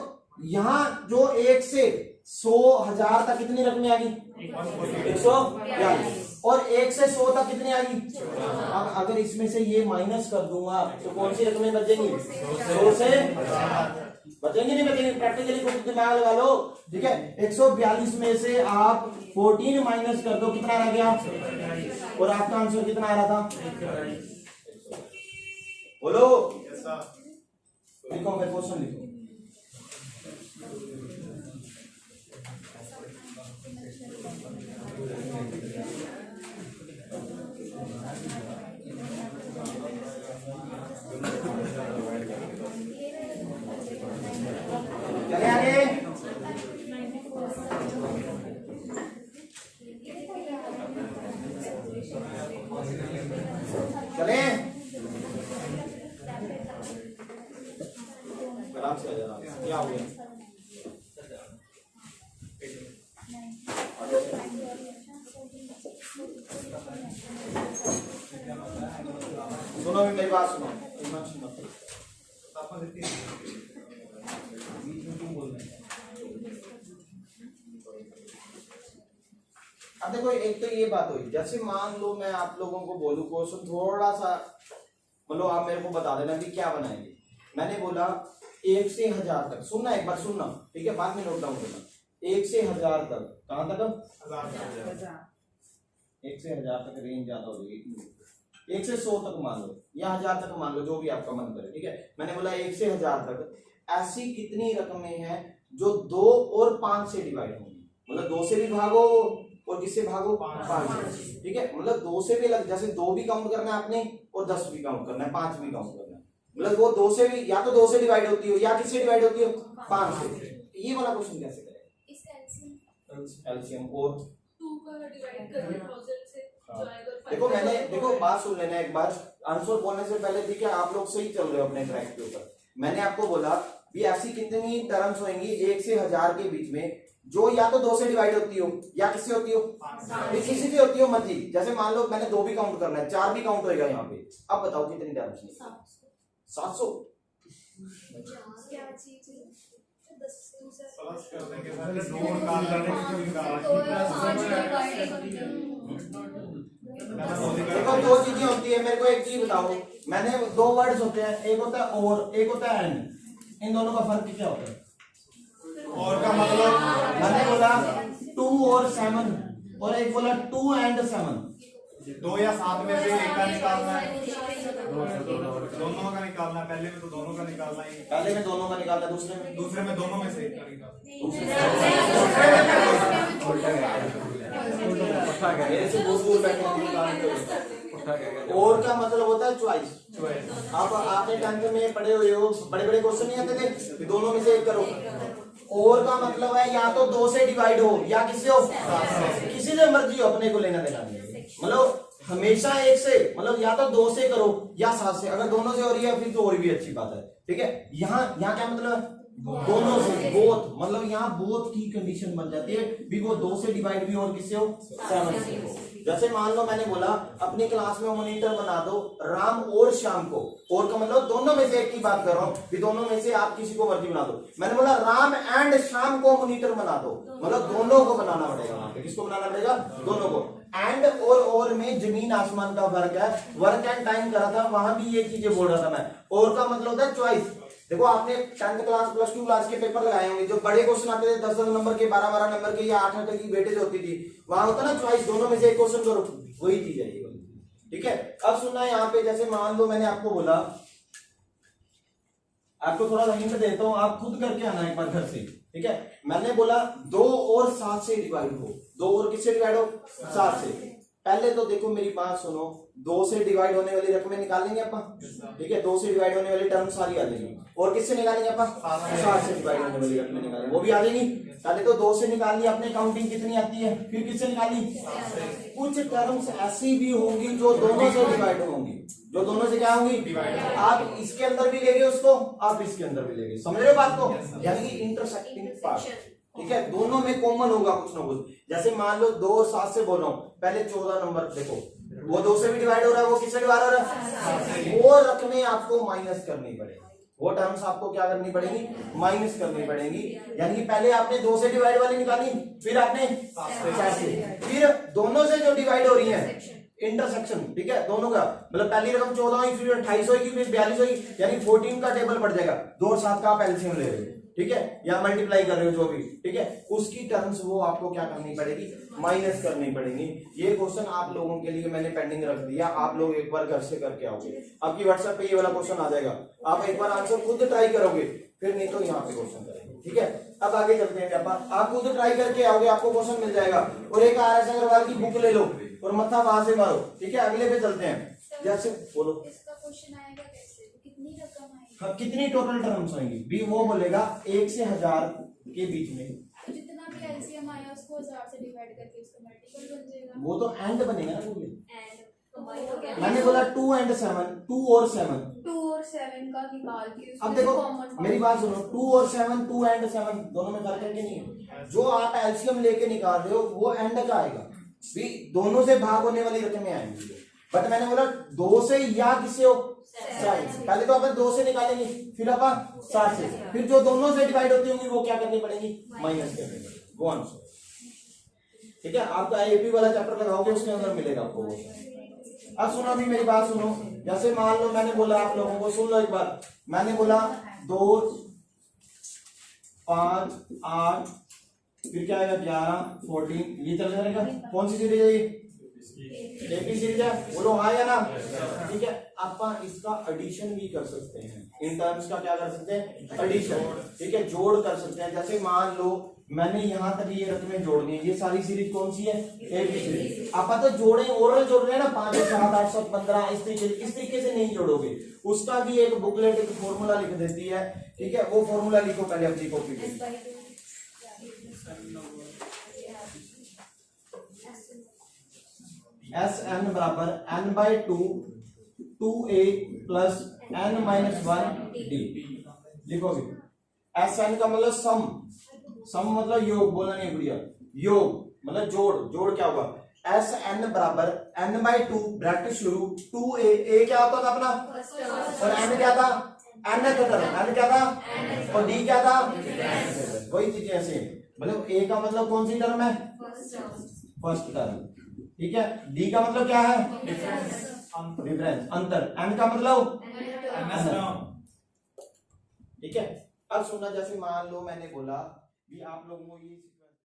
यहाँ जो 1 से 100,000 तक कितनी रकमें आ गई 142 और 1 से 100 तक कितनी आ गई अब अगर इसमें से ये माइनस कर दूंगा तो कौन सी रकमें बचेंगी 100 से बचेंगी नहीं बचेंगी प्रैक्टिकली खुद दिमाग लगा लो ठीक है 142 में से आप 14 माइनस कर दो कितना रह गया और आपका आंसर कितना आ रहा था बोलो लिखो फिर क्वेश्चन लिखो। चले आगे। चले आराम से आ जा, आराम से। क्या हो गया? सुनो भी मेरी बात सुनो, इमोशन मत करो। अब देखो, एक तो ये बात हुई, जैसे मान लो मैं आप लोगों को बोलूं क्वेश्चन थोड़ा सा, मतलब आप मेरे को बता देना कि क्या बनाएंगे। मैंने बोला 1 से 1000 तक, सुनना एक बार सुनना, ठीक है, बाद में नोट डाउन करना। 1 से 1000 तक, कहां तक? 1 से 1000 तक रेंज ज्यादा हो जाएगी। 1 से 100 तक मान लो या 1000 तक मान लो, जो भी आपका मन करे, ठीक है। मैंने बोला 1 से 1000 तक ऐसी कितनी रकमें हैं जो 2 और 5 से डिवाइड होंगी, मतलब 2 से भी भागो और किससे भागो? 5 से, ठीक है। मतलब 2 से भी अलग, जैसे 2 भी काउंट करना है आपने और 10 भी काउंट करना है, 5 भी काउंट करना है, मतलब वो 2 से भी, या तो 2 से डिवाइड होती हो या किससे डिवाइड होती हो? 5 से। ये वाला क्वेश्चन कैसे करें? एलसीएम और 2 का डिवाइड करके 1000 से जो आएगा 5। देखो मैंने, देखो बात सुन लेना एक बार, आंसर बोलने से पहले, ठीक है, आप लोग सही चल रहे हो अपने ट्रैक के ऊपर। मैंने आपको बोला भी ऐसी कितनी टर्म्स होंगी 1 से 1000 के बीच में जो या तो 2 से डिवाइड होती हो या किससे होती हो? किसी से होती हो मर्जी। जैसे मान लो मैंने 2 भी काउंट करना है, 4 भी काउंट होएगा यहाँ पे। अब बताओ कितनी टर्म्स हैं? 700। क्या चीज है? 10 से प्लस कर देंगे पहले 2 निकाल लेने की निकाल। देखो 2 चीजें होती है, मेरे को एक चीज बताओ। मैंने 2 वर्ड्स होते हैं, एक होता है और, एक होता है एंड। इन दोनों का फर्क क्या होता है? और का मतलब मैंने बोला 2 और 7 और एक बोला 2 एंड 7। 2 या 7 में से एक का निकालना है, दोनों का निकालना है। पहले में तो दोनों का निकालना ही, पहले में दोनों का निकालना, दूसरे में दोनों में से एक का निकालना। मेरे से बहुत दूर बैठे हैं निकालने। और का मतलब होता है चॉइस। अब आपने 10th में पढ़े हुए हो, बड़े बड़े क्वेश्चन नहीं आते थे, दोनों में से एक करो। और का मतलब है या तो 2 से डिवाइड हो या किससे हो? किसी से मर्जी हो, अपने को लेना देना नहीं है। मतलब हमेशा 1 से, मतलब या तो 2 से करो या 7 से। अगर दोनों से हो रही है फिर तो और भी अच्छी बात है, ठीक है। यहाँ क्या मतलब है? दोनों से, बोथ, मतलब यहाँ बोथ की कंडीशन बन जाती है भी वो 2 से डिवाइड भी और किससे हो? 7 से हो। जैसे मान लो मैंने बोला अपनी क्लास में मॉनिटर बना दो राम और श्याम को, और का मतलब दोनों में से एक की बात कर रहा हूँ कि दोनों में से आप किसी को मर्जी बना दो। मैंने बोला राम एंड श्याम को मॉनिटर बना दो, मतलब दोनों को बनाना पड़ेगा। वहां पे किसको बनाना पड़ेगा? दोनों को। एंड और में जमीन आसमान का फर्क है। वर्क एंड टाइम करा था, वहां भी ये चीजें बोल रहा था मैं। और का मतलब होता है चॉइस। देखो आपने 10th क्लास प्लस 2 क्लास के पेपर लगाए होंगे, जो बड़े क्वेश्चन आते थे 10-10 नंबर के, 12-12 नंबर के या 8-8 की वेटेज होती थी, वहां होता ना चॉइस, दोनों में से एक क्वेश्चन करो, वही चीज है ये वाली, ठीक है। अब सुनना है यहाँ पे, जैसे मान लो मैंने आपको बोला, आपको थोड़ा हिंट देता हूँ, आप खुद करके आना एक बार घर से, ठीक है। मैंने बोला 2 और 7 से डिवाइड हो, 2 और किससे डिवाइड हो? 7 से। पहले तो देखो मेरी बात सुनो, 2 से डिवाइड होने वाली रकमें निकालेंगे अपन, ठीक है। 2 से डिवाइड होने वाली टर्म सारी आ जाएंगी, और किससे निकालेंगे अपन? 7 से डिवाइड होने वाली रकमें निकालेंगे, वो भी आ जाएंगी। पहले तो 2 से निकालनी, अपने काउंटिंग कितनी आती है, फिर किससे निकालनी? कुछ टर्म्स ऐसी भी होंगी जो दोनों से डिवाइड होंगी, जो दोनों से क्या होंगी? आप इसके अंदर भी लेंगे उसको, आप इसके अंदर भी लेंगे, समझ रहे हो बात को? यानी कि इंटरसेक्टिंग पार्ट, ठीक है, दोनों में कॉमन होगा कुछ ना कुछ। जैसे मान लो 2 और 7 से बोल रहा हूं, पहले 14 नंबर देखो, वो 2 से भी डिवाइड हो रहा है, वो किससे डिवाइड हो रहा है? वो रकमें आपको माइनस करनी पड़ेगी, वो टर्म्स आपको क्या करनी पड़ेगी? माइनस करनी पड़ेगी। यानी कि पहले आपने 2 से डिवाइड वाली निकाली, फिर आपने 7 से, फिर दोनों से जो डिवाइड हो रही है इंटरसेक्शन, ठीक है, दोनों का, मतलब पहली रकम 14 हुई, फिर 28 होगी, फिर 42 होगी, यानी 14 का टेबल बढ़ जाएगा। 2 और 7 का आप एलसीएम ले रहे हो, ठीक है, या मल्टीप्लाई कर रहे हो जो भी, ठीक है, उसकी टर्म्स वो आपको क्या करनी पड़ेगी, माइनस करनी पड़ेगी। ये क्वेश्चन आप लोगों के लिए मैंने पेंडिंग रख दिया, आप लोग एक बार घर से करके आओगे, आपकी व्हाट्सएप पे ये वाला क्वेश्चन आ जाएगा, आप एक बार आंसर खुद ट्राई करोगे, फिर नहीं तो यहाँ पे क्वेश्चन करेंगे, ठीक है। अब आगे चलते हैं, आप खुद ट्राई करके आओगे, आपको क्वेश्चन मिल जाएगा। और एक RS अग्रवाल की बुक ले लो और मत्था वहां से मारो, ठीक है। अगले पे चलते हैं, जैसे बोलो इसका क्वेश्चन आएगा कैसे, कितनी रकम आएगी, हाँ, कितनी टोटल टर्म्स होंगी भी, वो बोलेगा 1 से 1000 के बीच में, तो जितना भी एलसीएम आया उसको 1000 से डिवाइड करके इसका मल्टीपल बन जाएगा। वो तो एंड बनेगा ना पूरे। एंड कंबाइन हो गया, मैंने बोला 2 and 7, 2 और 7। 2 और 7 का निकाल के अब देखो मेरी बात सुनो, 2 और 7, 2 and 7 दोनों में फर्क है कि नहीं है? जो आप एलसीएम लेके निकाल रहे हो वो एंड का आएगा, भी दोनों से भाग होने वाली रकमें आएंगी। बट मैंने बोला 2 से या किससे हो, 7 से। पहले तो अपन 2 से निकालेंगे, फिर अपन 7 से, फिर जो दोनों से डिवाइड होती होंगी वो क्या करनी पड़ेगी, माइनस करनी पड़ेगी, वो आंसर, ठीक है। आपका एपी वाला चैप्टर लगाओगे उसके अंदर मिलेगा आपको वो। अब सुनो, अभी मेरी बात सुनो, जैसे मान लो मैंने बोला आप लोगों को, सुन लो एक बार, मैंने बोला 2, 5, 8, फिर क्या आएगा 11, 14, ये चल जाएगा। कौन सी सीरीज है ये, एपी सीरीज है, बोलो हाँ या ना, ठीक है। आप इसका एडिशन भी कर सकते हैं, इन टर्म्स का क्या कर सकते हैं, एडिशन, ठीक है, जोड़ कर सकते हैं। जैसे मान लो मैंने यहाँ तक ये रकमें जोड़नी है, ये सारी सीरीज कौन सी है, एपी सीरीज। आप तो जोड़े ओरल जोड़ रहे हैं ना, 5, 7, 8, 7, 15, इस तरीके से नहीं जोड़ोगे, उसका भी एक बुकलेट एक फॉर्मूला लिख देती है, ठीक है। वो फॉर्मूला लिखो पहले अपनी कॉपी पे, SN बराबर n/2 2a प्लस n-1d लिखोगे। SN का मतलब सम मतलब योग, बोला नहीं बढ़िया, योग मतलब जोड़ क्या होगा, SN बराबर n/2 ब्रैकेट शुरू 2a, a क्या होता था अपना, और n क्या था, n क्या था, और d क्या था, वही चीजें ऐसे, मतलब a का मतलब कौन सी टर्म है, फर्स्ट टर्म, ठीक है। डी का मतलब क्या है, डिफरेंस, अंतर। एन का मतलब, ठीक है। अब सुनना, जैसे मान लो मैंने बोला भी आप लोगों को ये